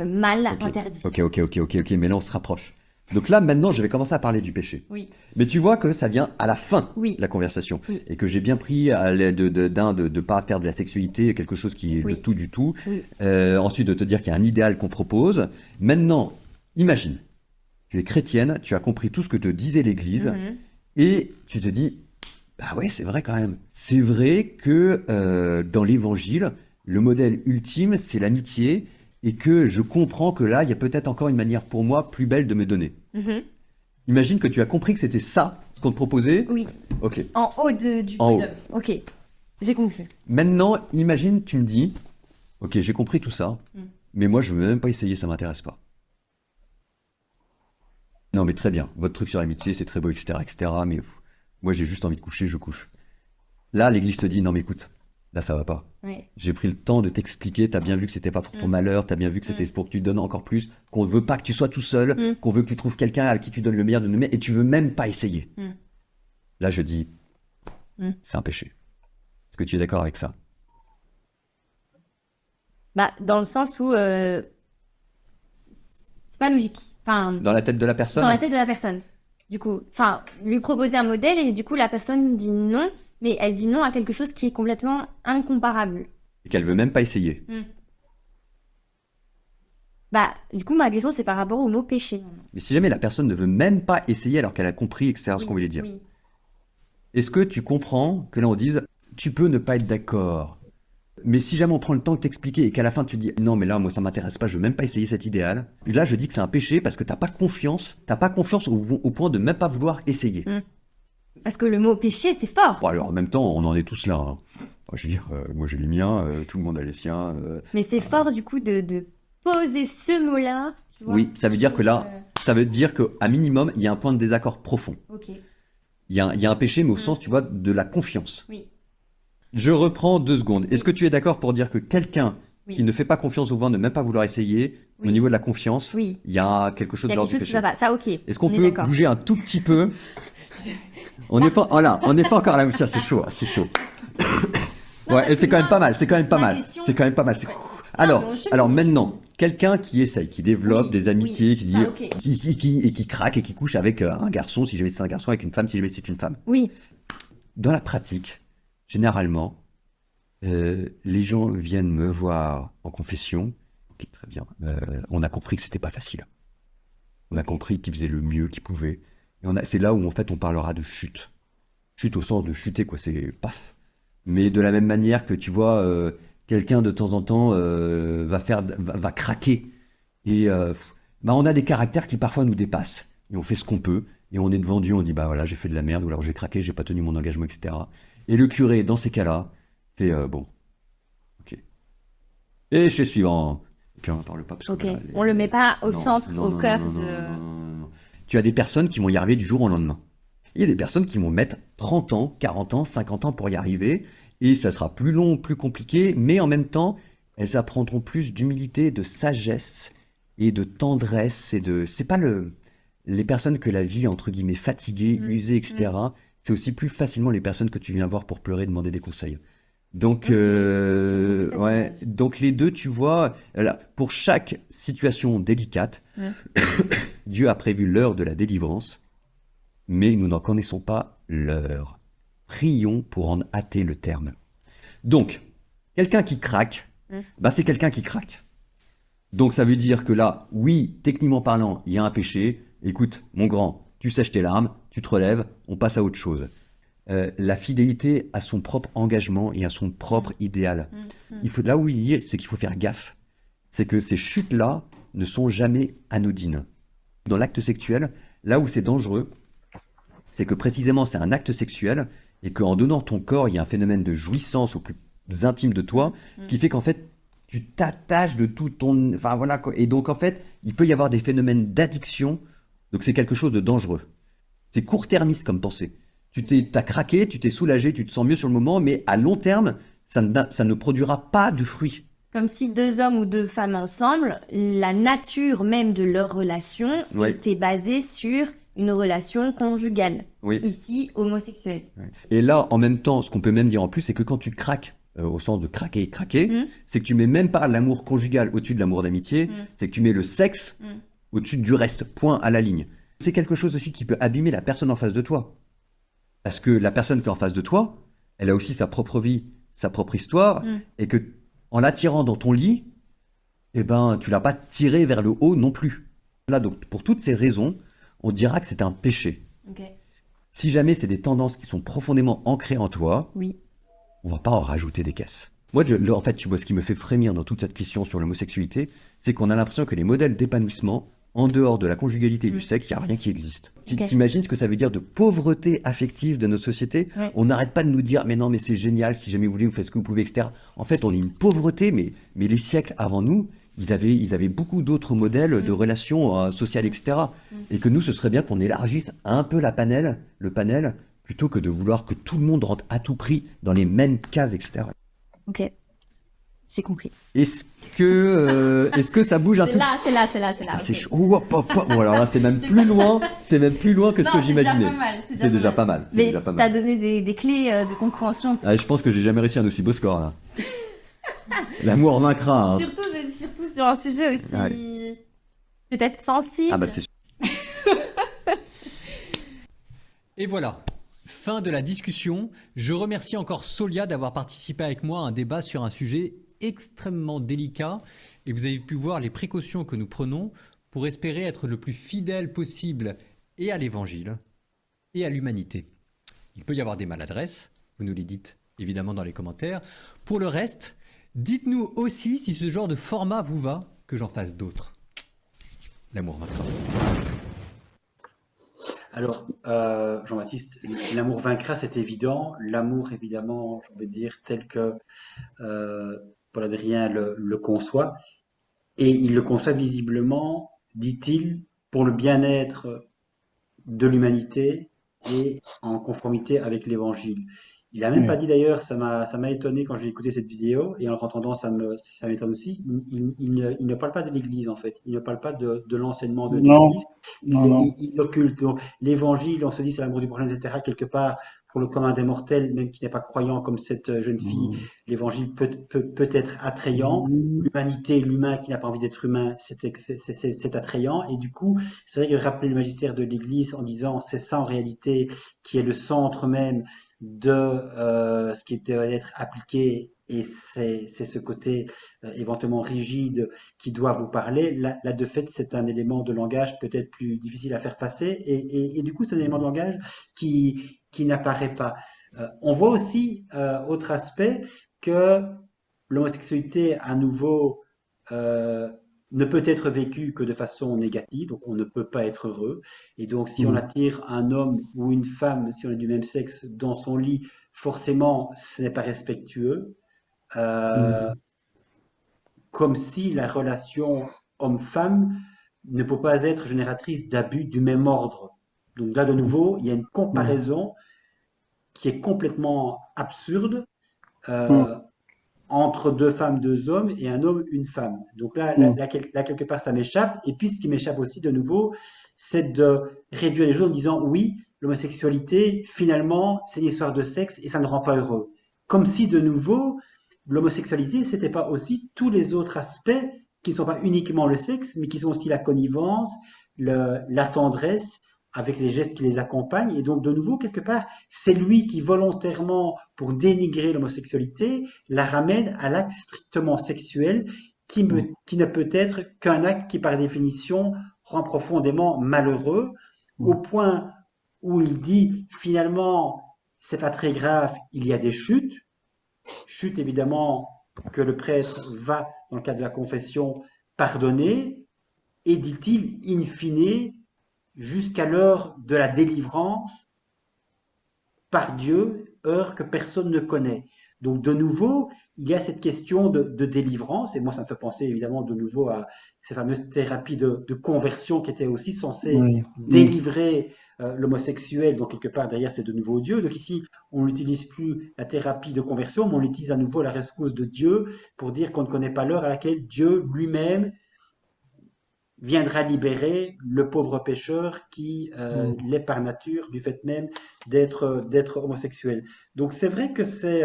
mal interdit. Ok, mais là, on se rapproche. Donc là, maintenant, je vais commencer à parler du péché. Oui. Mais tu vois que ça vient à la fin Oui. de la conversation. Oui. Et que j'ai bien pris à l'aide de pas faire de la sexualité quelque chose qui est Oui. le tout du tout. Oui. Ensuite, de te dire qu'il y a un idéal qu'on propose. Maintenant, imagine, tu es chrétienne, tu as compris tout ce que te disait l'Église, Mhm. et tu te dis, bah ouais, c'est vrai quand même. C'est vrai que dans l'Évangile, le modèle ultime, c'est l'amitié, et que je comprends que là, il y a peut-être encore une manière pour moi plus belle de me donner. Mhm. Imagine que tu as compris que c'était ça ce qu'on te proposait. Oui. Ok. En haut du En podium. Ok. J'ai compris. Maintenant, imagine, tu me dis, ok, j'ai compris tout ça, mais moi, je veux même pas essayer, ça m'intéresse pas. Non, mais très bien, votre truc sur l'amitié, c'est très beau, etc., mais moi, j'ai juste envie de coucher, je couche. Là, l'Église te dit, non, mais écoute, là, ça va pas. Oui. J'ai pris le temps de t'expliquer, t'as bien vu que c'était pas pour ton malheur, t'as bien vu que c'était pour que tu donnes encore plus, qu'on veut pas que tu sois tout seul, qu'on veut que tu trouves quelqu'un à qui tu donnes le meilleur de nous-mêmes, et tu veux même pas essayer. Là, je dis, c'est un péché. Est-ce que tu es d'accord avec ça? Bah, dans le sens où c'est pas logique. Enfin, Dans la tête de la personne? dans la tête de la personne. Du coup, enfin, lui proposer un modèle et du coup la personne dit non, mais elle dit non à quelque chose qui est complètement incomparable. Et qu'elle veut même pas essayer. Bah, du coup, ma question c'est par rapport au mot péché. Mais si jamais la personne ne veut même pas essayer alors qu'elle a compris, etc., ce qu'on voulait dire, Oui. est-ce que tu comprends que là on dise, tu peux ne pas être d'accord, mais si jamais on prend le temps de t'expliquer et qu'à la fin tu dis, non mais là moi ça m'intéresse pas, je veux même pas essayer cet idéal, là je dis que c'est un péché parce que t'as pas confiance au point de même pas vouloir essayer. Parce que le mot péché c'est fort. Bon alors en même temps on en est tous là, hein. Je veux dire, moi j'ai les miens, tout le monde a les siens. Mais c'est fort du coup de poser ce mot-là. tu vois. Oui, ça veut dire que là, ça veut dire qu'à minimum il y a un point de désaccord profond. Ok. Il y a un péché, mais au sens, tu vois, de la confiance. Oui. Je reprends 2 secondes. Est-ce que tu es d'accord pour dire que quelqu'un Oui. qui ne fait pas confiance au vent, ne même pas vouloir essayer, Oui. au niveau de la confiance, Oui. il y a quelque chose Il y de a l'ordre quelque du chose qui péché? va pas. Ça, ok. Est-ce qu'on On est peut d'accord. bouger un tout petit peu? On n'est pas, voilà, on n'est pas encore à la c'est chaud, c'est chaud. Ouais, et c'est quand même pas mal, c'est quand même pas ma mal. question- C'est quand même pas mal. mais Alors, on chemine, alors on maintenant, quelqu'un qui essaye, qui développe Oui, des amitiés, oui, qui dit, ça, ok. qui craque et qui couche avec un garçon, si jamais c'est un garçon, avec une femme, si jamais c'est une femme. Oui. Dans la pratique, généralement, les gens viennent me voir en confession. Ok, très bien. On a compris que c'était pas facile. On a compris qu'ils faisaient le mieux qu'ils pouvaient. Et c'est là où en fait on parlera de chute. Chute au sens de chuter, quoi. C'est paf. Mais de la même manière que tu vois, quelqu'un de temps en temps va craquer. Et bah, on a des caractères qui parfois nous dépassent. Et on fait ce qu'on peut. Et on est devant Dieu, on dit, bah voilà, j'ai fait de la merde, ou alors j'ai craqué, j'ai pas tenu mon engagement, etc. Et le curé, dans ces cas-là, fait, bon, ok. Et chez suivant, ok, on ne parle pas. Parce que Ok. voilà, On le met pas au non, centre, non, au non, cœur non, de. non. Tu as des personnes qui vont y arriver du jour au lendemain. Il y a des personnes qui vont mettre 30 ans, 40 ans, 50 ans pour y arriver, et ça sera plus long, plus compliqué, mais en même temps, elles apprendront plus d'humilité, de sagesse et de tendresse, c'est pas les personnes que la vie, entre guillemets, fatiguée, usée, etc. C'est aussi plus facilement les personnes que tu viens voir pour pleurer, demander des conseils. Donc, Ok, j'ai compris cette ouais, image. donc les deux, tu vois, là, pour chaque situation délicate, Dieu a prévu l'heure de la délivrance, mais nous n'en connaissons pas l'heure. Prions pour en hâter le terme. Donc, quelqu'un qui craque, bah, c'est quelqu'un qui craque. Donc ça veut dire que là, oui, techniquement parlant, il y a un péché. Écoute, mon grand, tu sèches tes larmes, tu te relèves, on passe à autre chose. La fidélité à son propre engagement et à son propre idéal. Là où il est, c'est qu'il faut faire gaffe. C'est que ces chutes-là ne sont jamais anodines. Dans l'acte sexuel, là où c'est dangereux, c'est que précisément c'est un acte sexuel et qu'en donnant ton corps, il y a un phénomène de jouissance au plus intime de toi, ce qui fait qu'en fait, tu t'attaches de tout ton... Enfin voilà, quoi. Et donc en fait, il peut y avoir des phénomènes d'addiction, donc c'est quelque chose de dangereux. C'est court-termiste comme pensée. T'as craqué, tu t'es soulagé, tu te sens mieux sur le moment, mais à long terme, ça ne produira pas de fruits. Comme si 2 hommes ou 2 femmes ensemble, la nature même de leur relation Ouais. était basée sur une relation conjugale. Oui. Ici, homosexuelle. Et là, en même temps, ce qu'on peut même dire en plus, c'est que quand tu craques, au sens de craquer, c'est que tu mets même pas l'amour conjugal au-dessus de l'amour d'amitié, c'est que tu mets le sexe au-dessus du reste, point à la ligne. C'est quelque chose aussi qui peut abîmer la personne en face de toi. Parce que la personne qui est en face de toi, elle a aussi sa propre vie, sa propre histoire, et que en l'attirant dans ton lit, eh ben, tu l'as pas tiré vers le haut non plus. Là, donc, pour toutes ces raisons, on dira que c'est un péché. Ok. Si jamais c'est des tendances qui sont profondément ancrées en toi, Oui. on va pas en rajouter des caisses. Moi, en fait, tu vois, ce qui me fait frémir dans toute cette question sur l'homosexualité, c'est qu'on a l'impression que les modèles d'épanouissement, en dehors de la conjugalité et du sexe, il n'y a rien qui existe. Ok. T'imagines ce que ça veut dire de pauvreté affective de notre société? Ouais. On n'arrête pas de nous dire, mais non, mais c'est génial, si jamais vous voulez, vous faites ce que vous pouvez, etc. En fait, on est une pauvreté, mais les siècles avant nous, ils avaient beaucoup d'autres modèles de relations sociales, etc. Et que nous, ce serait bien qu'on élargisse un peu le panel, plutôt que de vouloir que tout le monde rentre à tout prix dans les mêmes cases, etc. Ok. J'ai compris. Est-ce que ça bouge un tout? C'est là. Putain, c'est Ok. chaud. Oh, hop, hop, hop. Bon, alors là, c'est même plus loin que ce que j'imaginais. C'est déjà pas mal. C'est Mais déjà pas t'as mal. donné des clés de compréhension. Ah, je pense que j'ai jamais réussi un aussi beau score là. L'amour vaincra. Hein. Surtout sur un sujet aussi Allez. peut-être sensible. Ah bah c'est sûr. Et voilà, fin de la discussion. Je remercie encore Solia d'avoir participé avec moi à un débat sur un sujet extrêmement délicat. Et vous avez pu voir les précautions que nous prenons pour espérer être le plus fidèle possible et à l'évangile et à l'humanité. Il peut y avoir des maladresses, vous nous les dites évidemment dans les commentaires. Pour le reste, dites-nous aussi si ce genre de format vous va, que j'en fasse d'autres. L'amour vaincra. Alors, Jean-Baptiste, l'amour vaincra, c'est évident. L'amour, évidemment, je veux dire, tel que Paul Adrien le conçoit. Et il le conçoit visiblement, dit-il, pour le bien-être de l'humanité et en conformité avec l'Évangile. Il a même pas Ouais. dit d'ailleurs, ça m'a étonné quand j'ai écouté cette vidéo, et en l'entendant, ça m'étonne aussi, il ne parle pas de l'Église en fait, il ne parle pas de l'enseignement de l'Église, Non, non. il occulte. Donc, l'Évangile, on se dit c'est l'amour du prochain, etc., quelque part, pour le commun des mortels, même qui n'est pas croyant comme cette jeune fille, l'Évangile peut être attrayant. L'humanité, l'humain qui n'a pas envie d'être humain, c'est attrayant. Et du coup, c'est vrai que rappeler le magistère de l'Église en disant c'est ça en réalité qui est le centre même de ce qui doit être appliqué, et c'est ce côté éventuellement rigide qui doit vous parler. Là, de fait, c'est un élément de langage peut-être plus difficile à faire passer, et du coup, c'est un élément de langage qui n'apparaît pas. On voit aussi, autre aspect, que l'homosexualité, à nouveau, ne peut être vécue que de façon négative, donc on ne peut pas être heureux. Et donc, si on attire un homme ou une femme, si on est du même sexe, dans son lit, forcément, ce n'est pas respectueux. Euh, Comme si la relation homme-femme ne peut pas être génératrice d'abus du même ordre. Donc là, de nouveau, il y a une comparaison qui est complètement absurde. Euh, Entre deux femmes, deux hommes, et un homme, une femme. Donc là, quelque part, ça m'échappe. Et puis, ce qui m'échappe aussi, de nouveau, c'est de réduire les choses en disant, oui, l'homosexualité, finalement, c'est une histoire de sexe et ça ne rend pas heureux. Comme si, de nouveau, l'homosexualité, c'était pas aussi tous les autres aspects qui ne sont pas uniquement le sexe, mais qui sont aussi la connivence, la tendresse, avec les gestes qui les accompagnent. Et donc, de nouveau, quelque part, c'est lui qui, volontairement, pour dénigrer l'homosexualité, la ramène à l'acte strictement sexuel qui ne peut être qu'un acte qui, par définition, rend profondément malheureux, au point où il dit, finalement, c'est pas très grave, il y a des chutes. Chutes, évidemment, que le prêtre va, dans le cadre de la confession, pardonner. Et dit-il, in fine, jusqu'à l'heure de la délivrance par Dieu, heure que personne ne connaît. Donc de nouveau, il y a cette question de délivrance, et moi ça me fait penser évidemment de nouveau à ces fameuses thérapies de conversion qui étaient aussi censées délivrer l'homosexuel, donc quelque part derrière c'est de nouveau Dieu. Donc ici, on n'utilise plus la thérapie de conversion, mais on utilise à nouveau la rescousse de Dieu pour dire qu'on ne connaît pas l'heure à laquelle Dieu lui-même viendra libérer le pauvre pécheur qui l'est par nature du fait même d'être homosexuel. Donc c'est vrai que c'est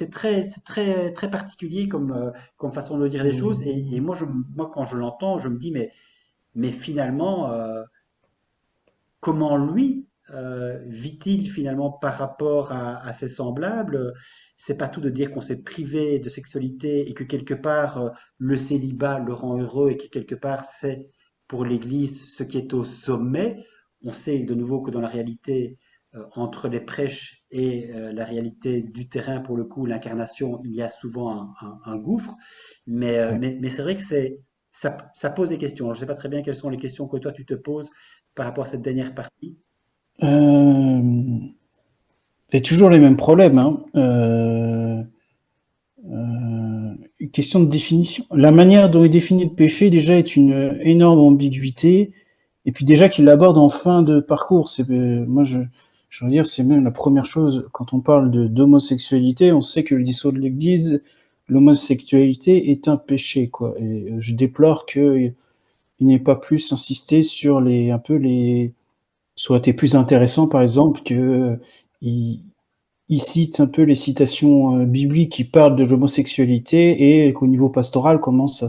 très particulier comme façon de dire les choses, et moi quand je l'entends, je me dis mais mais finalement, comment lui vit-il finalement par rapport à ses semblables? C'est pas tout de dire qu'on s'est privé de sexualité et que quelque part le célibat le rend heureux et que quelque part c'est pour l'Église ce qui est au sommet. On sait de nouveau que dans la réalité, entre les prêches et la réalité du terrain, pour le coup, l'incarnation, il y a souvent un gouffre. Ouais. Mais c'est vrai que ça pose des questions. Je ne sais pas très bien quelles sont les questions que toi tu te poses par rapport à cette dernière partie. Euh, et toujours les mêmes problèmes, hein. Question de définition. La manière dont il définit le péché, déjà, est une énorme ambiguïté. Et puis déjà qu'il l'aborde en fin de parcours, moi je veux dire, c'est même la première chose quand on parle d'homosexualité, on sait que le discours de l'Église, l'homosexualité est un péché, quoi. Et je déplore qu'il n'ait pas plus insisté sur les un peu les soit été plus intéressant, par exemple, que il cite un peu les citations bibliques qui parlent de l'homosexualité et qu'au niveau pastoral, comment ça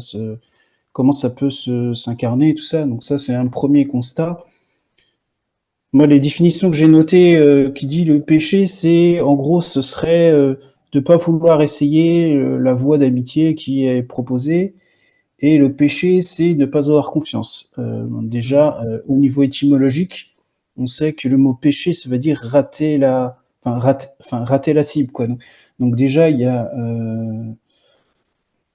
peut s'incarner et tout ça. Donc ça, c'est un premier constat. Moi, les définitions que j'ai notées qui dit le péché, c'est en gros, ce serait de pas vouloir essayer la voie d'amitié qui est proposée. Et le péché, c'est ne pas avoir confiance. Mhm. Déjà, au niveau étymologique, on sait que le mot péché, ça veut dire rater la cible, quoi. Donc déjà, il y a,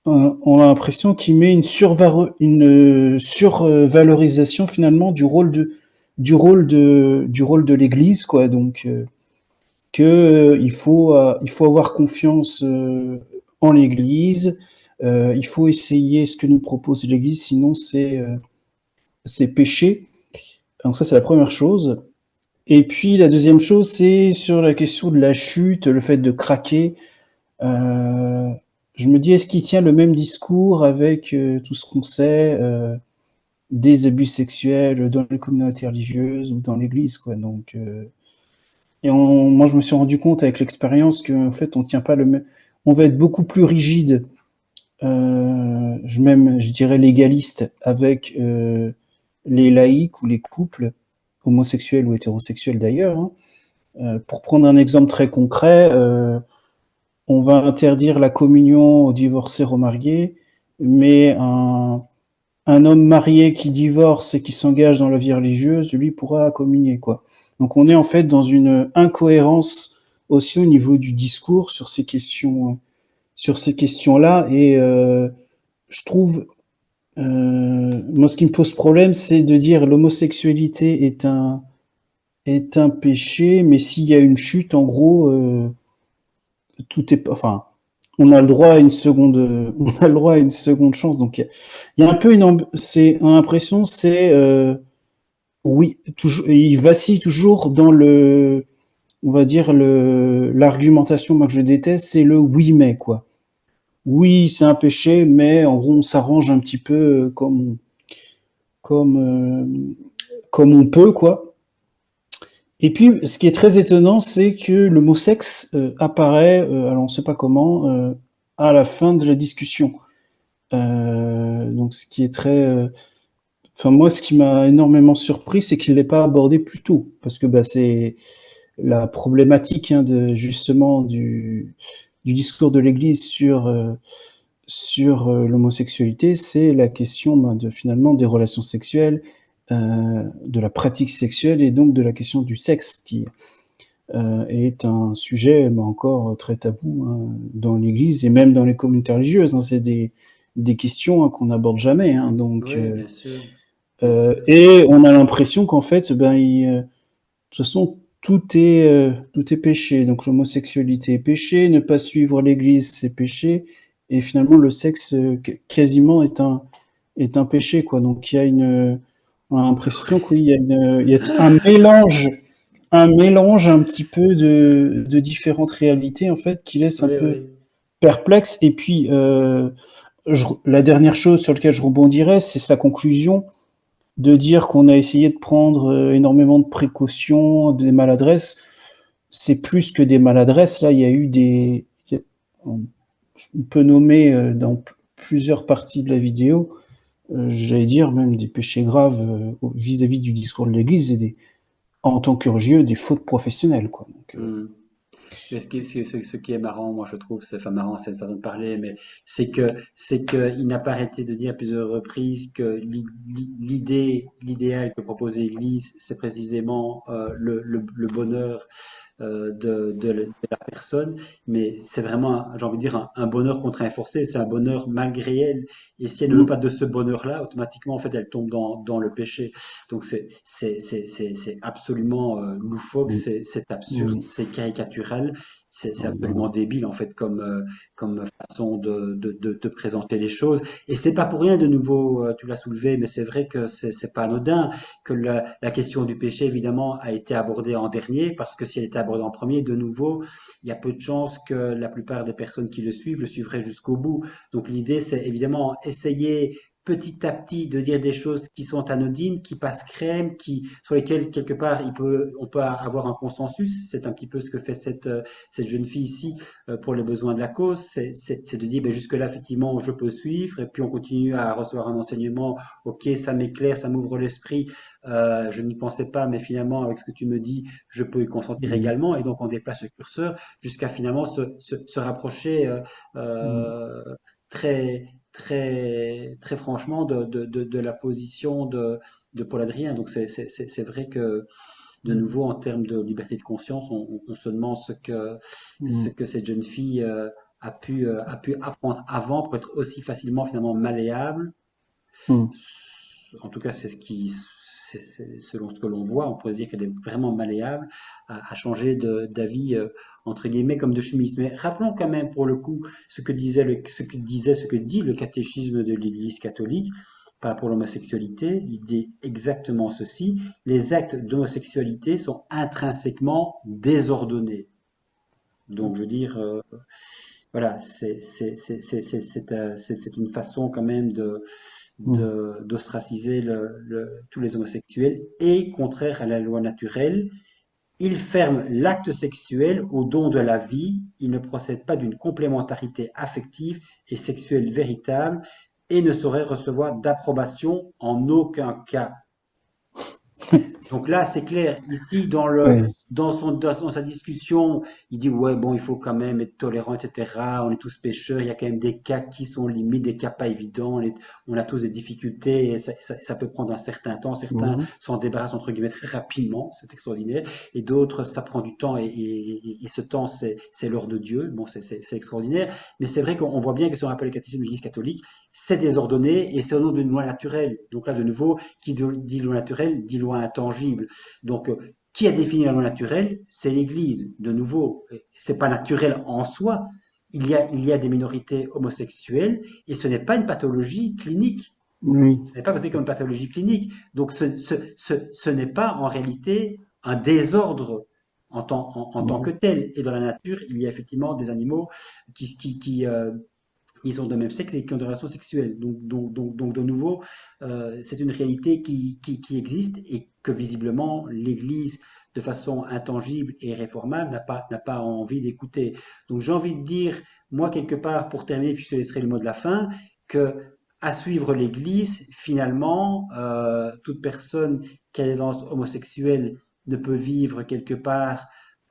on a l'impression qu'il met une survalorisation finalement du rôle de l'Église, quoi. Donc que il faut avoir confiance en l'Église, il faut essayer ce que nous propose l'Église, sinon c'est péché. Donc ça c'est la première chose. Et puis la deuxième chose, c'est sur la question de la chute, le fait de craquer. Euh, je me dis, est-ce qu'il tient le même discours avec tout ce qu'on sait des abus sexuels dans les communautés religieuses ou dans l'Église, quoi. Donc, moi, je me suis rendu compte avec l'expérience qu'en fait, on tient pas le même. On va être beaucoup plus rigide, je dirais légaliste, avec les laïcs ou les couples homosexuels ou hétérosexuels d'ailleurs, hein. Pour prendre un exemple très concret, on va interdire la communion aux divorcés remariés, mais un homme marié qui divorce et qui s'engage dans la vie religieuse, lui pourra communier, quoi. Donc on est en fait dans une incohérence aussi au niveau du discours sur ces questions-là. Et je trouve, moi ce qui me pose problème, c'est de dire l'homosexualité est un péché, mais s'il y a une chute, en gros, tout est, enfin, on a le droit à une seconde, on a le droit à une seconde chance. Donc il y a un peu c'est une impression, c'est oui, toujours, il vacille toujours dans on va dire l'argumentation, moi que je déteste, c'est le oui mais quoi. Oui, c'est un péché, mais en gros on s'arrange un petit peu comme comme on peut quoi. Et puis ce qui est très étonnant, c'est que le mot sexe apparaît, alors on ne sait pas comment, à la fin de la discussion. Donc ce qui est très enfin moi ce qui m'a énormément surpris, c'est qu'il l'ait pas abordé plus tôt parce que bah c'est la problématique hein, de justement du discours de l'Église sur l'homosexualité, c'est la question ben, de finalement des relations sexuelles, de la pratique sexuelle et donc de la question du sexe qui est un sujet ben, encore très tabou hein, dans l'Église et même dans les communautés religieuses. Hein, c'est des questions hein, qu'on n'aborde jamais. Hein, donc, Oui, bien sûr, bien sûr. et on a l'impression qu'en fait, ben, de toute façon, tout est péché. Donc l'homosexualité est péché, ne pas suivre l'Église, c'est péché. Et finalement, le sexe, quasiment, est un péché, quoi. Donc on a l'impression qu'il y a, il y a un mélange un petit peu de différentes réalités, en fait, qui laisse un Oui, peu oui. perplexe. Et puis, la dernière chose sur laquelle je rebondirais, c'est sa conclusion de dire qu'on a essayé de prendre énormément de précautions, des maladresses. C'est plus que des maladresses. Là, il y a eu on peut nommer dans plusieurs parties de la vidéo j'allais dire même des péchés graves vis-à-vis du discours de l'Église et en tant que religieux, des fautes professionnelles, quoi. Donc, Hmm. Mais ce qui est marrant, moi je trouve, enfin marrant, c'est une façon de parler, mais c'est que il n'a pas arrêté de dire à plusieurs reprises que l'idéal que propose l'Église, c'est précisément le bonheur de la personne, mais c'est vraiment, j'ai envie de dire, un bonheur contraint et forcé, c'est un bonheur malgré elle, et si elle ne veut pas mm, de ce bonheur-là, automatiquement, en fait, elle tombe dans le péché. Donc c'est absolument loufoque, mm, c'est absurde, oui, c'est caricatural, c'est oui, absolument débile, en fait, comme façon de présenter les choses. Et c'est pas pour rien, de nouveau, tu l'as soulevé, mais c'est vrai que c'est pas anodin que la question du péché, évidemment, a été abordée en dernier, parce que si elle était abordée en premier, de nouveau, il y a peu de chances que la plupart des personnes qui le suivent le suivraient jusqu'au bout. Donc l'idée, c'est évidemment essayer petit à petit de dire des choses qui sont anodines, qui passent crème, sur lesquelles quelque part on peut avoir un consensus. C'est un petit peu ce que fait cette jeune fille ici pour les besoins de la cause. C'est de dire, ben, jusque-là, effectivement, je peux suivre, et puis on continue à recevoir un enseignement. Ok, ça m'éclaire, ça m'ouvre l'esprit. Je n'y pensais pas, mais finalement, avec ce que tu me dis, je peux y consentir mm, également. Et donc, on déplace le curseur jusqu'à finalement se rapprocher mm, euh, très, très franchement de la position de Paul Adrien. Donc, c'est vrai que, de nouveau, en termes de liberté de conscience, on se demande ce mm, que cette jeune fille a pu apprendre avant pour être aussi facilement finalement malléable. mm, En tout cas, selon ce que l'on voit, on pourrait dire qu'elle est vraiment malléable à changer d'avis, entre guillemets, comme de chemise. Mais rappelons quand même, pour le coup, ce que dit le catéchisme de l'Église catholique par rapport à l'homosexualité. Il dit exactement ceci: les actes d'homosexualité sont intrinsèquement désordonnés. Donc, je veux dire, voilà, c'est une façon quand même mm, d'ostraciser tous les homosexuels, et contraire à la loi naturelle. Il ferme l'acte sexuel au don de la vie, il ne procède pas d'une complémentarité affective et sexuelle véritable, et ne saurait recevoir d'approbation en aucun cas. Donc là, c'est clair. Ici, ouais, dans sa discussion, il dit, ouais, bon, il faut quand même être tolérant, etc. On est tous pécheurs. Il y a quand même des cas qui sont limites, des cas pas évidents. On a tous des difficultés, et ça peut prendre un certain temps. Certains mm, s'en débarrassent, entre guillemets, très rapidement. C'est extraordinaire. Et d'autres, ça prend du temps, et ce temps, c'est l'heure de Dieu. Bon, c'est extraordinaire. Mais c'est vrai qu'on voit bien que si on rappelle le catéchisme de l'Église catholique, c'est désordonné, et c'est au nom d'une loi naturelle. Donc là, de nouveau, qui dit loi naturelle dit loi intangible. Donc, qui a défini la loi naturelle? C'est l'Église. De nouveau, c'est pas naturel en soi. Il y a des minorités homosexuelles, et ce n'est pas une pathologie clinique. oui, Ce n'est pas considéré comme une pathologie clinique. Donc, ce n'est pas en réalité un désordre en tant que mm, tel. Et dans la nature, il y a effectivement des animaux qui ils sont de même sexe et qui ont des relations sexuelles. Donc de nouveau, c'est une réalité qui existe, et que visiblement l'Église, de façon intangible et réformable, n'a pas envie d'écouter. Donc j'ai envie de dire, moi, quelque part, pour terminer, puis je te laisserai le mot de la fin, que à suivre l'Église, finalement, toute personne qui a des tendances homosexuelles ne peut vivre quelque part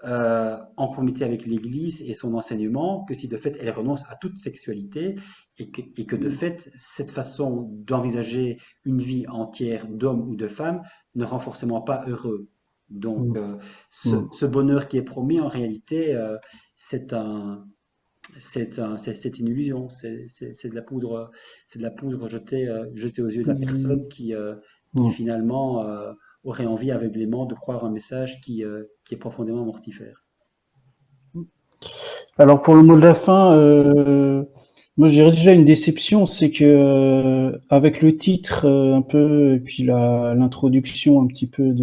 en conformité avec l'Église et son enseignement, que si de fait elle renonce à toute sexualité, et que de mm, fait cette façon d'envisager une vie entière d'homme ou de femme ne rend forcément pas heureux. Donc mm, mm. ce bonheur qui est promis, en réalité, c'est une illusion, c'est de la poudre, jetée aux yeux de la Mm, personne qui mm. finalement aurait envie aveuglément de croire un message qui est profondément mortifère. Alors pour le mot de la fin, moi je dirais déjà une déception, c'est que avec le titre un peu et puis l'introduction un petit peu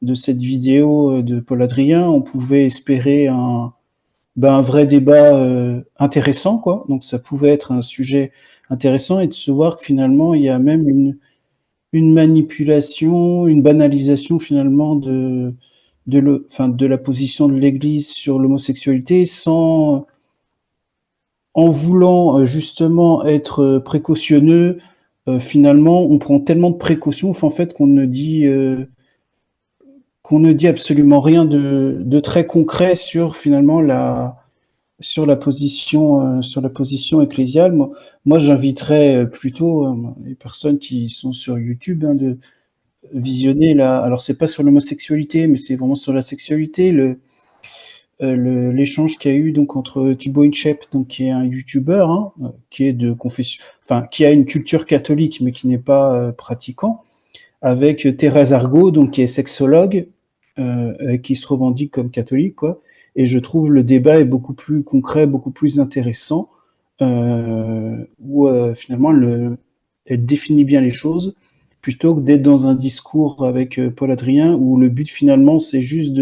de cette vidéo de Paul Adrien, on pouvait espérer un vrai débat intéressant, quoi. Donc ça pouvait être un sujet intéressant, et de se voir que finalement il y a même une manipulation, une banalisation finalement enfin, de la position de l'Église sur l'homosexualité, en voulant justement être précautionneux, finalement, on prend tellement de précautions, en fait, qu'on ne dit absolument rien de très concret sur finalement sur la position ecclésiale. Moi, j'inviterais plutôt les personnes qui sont sur YouTube, hein, de visionner alors c'est pas sur l'homosexualité, mais c'est vraiment sur la sexualité, l'échange qu'il y a eu donc entre Thibaut Inchep, donc qui est un YouTuber, hein, qui est de confession, enfin qui a une culture catholique mais qui n'est pas pratiquant, avec Thérèse Argot, donc qui est sexologue, qui se revendique comme catholique, quoi. Et je trouve le débat est beaucoup plus concret, beaucoup plus intéressant, où finalement elle définit bien les choses, plutôt que d'être dans un discours avec Paul Adrien, où le but finalement c'est juste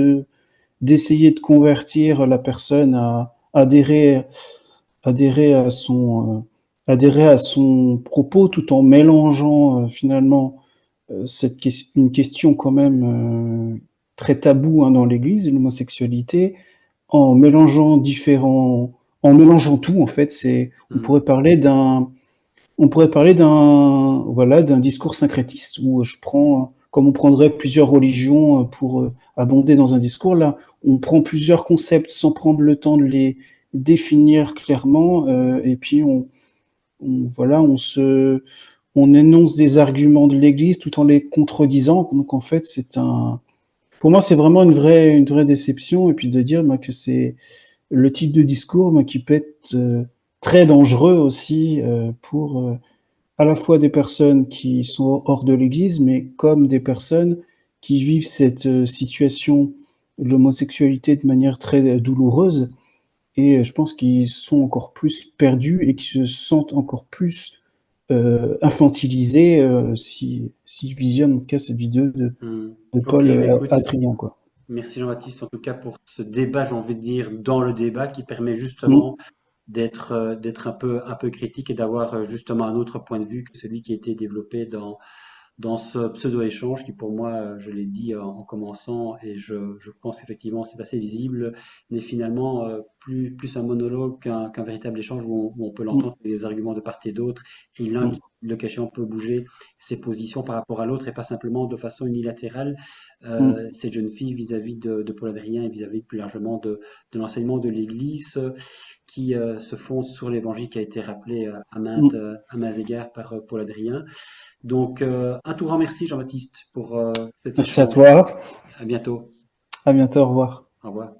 d'essayer de convertir la personne à adhérer adhérer à son propos, tout en mélangeant finalement une question quand même très taboue, hein, dans l'Église, l'homosexualité, en mélangeant tout en fait. On pourrait parler voilà, d'un discours syncrétiste où comme on prendrait plusieurs religions pour abonder dans un discours, là, on prend plusieurs concepts sans prendre le temps de les définir clairement, et puis voilà, on énonce des arguments de l'Église tout en les contredisant. Donc en fait, pour moi, c'est vraiment une vraie déception, et puis de dire que c'est le type de discours qui peut être très dangereux aussi pour à la fois des personnes qui sont hors de l'Église, mais comme des personnes qui vivent cette situation de l'homosexualité de manière très douloureuse. Et je pense qu'ils sont encore plus perdus et qu'ils se sentent encore plus infantilisés s'ils visionnent en tout cas cette vidéo de Ok, Paul mais écoute, Adrien, quoi. merci Jean-Baptiste en tout cas pour ce débat, j'ai envie de dire, dans le débat qui permet Mm, justement d'être un peu critique et d'avoir justement un autre point de vue que celui qui a été développé dans ce pseudo-échange qui pour moi, je l'ai dit en commençant et je pense qu'effectivement c'est assez visible, n'est finalement plus un monologue qu'un véritable échange où on peut mm, l'entendre les arguments de part et d'autre et l'un mm, qui, le cas échéant, peut bouger ses positions par rapport à l'autre et pas simplement de façon unilatérale mm, cette jeune fille vis-à-vis de Paul Adrien et vis-à-vis plus largement de l'enseignement de l'Église qui se fonde sur l'évangile qui a été rappelé mm. à maints égards par Paul Adrien. Donc, un tout grand merci, Jean-Baptiste, pour cet Merci à échange. toi. À bientôt. À bientôt. Au revoir. Au revoir.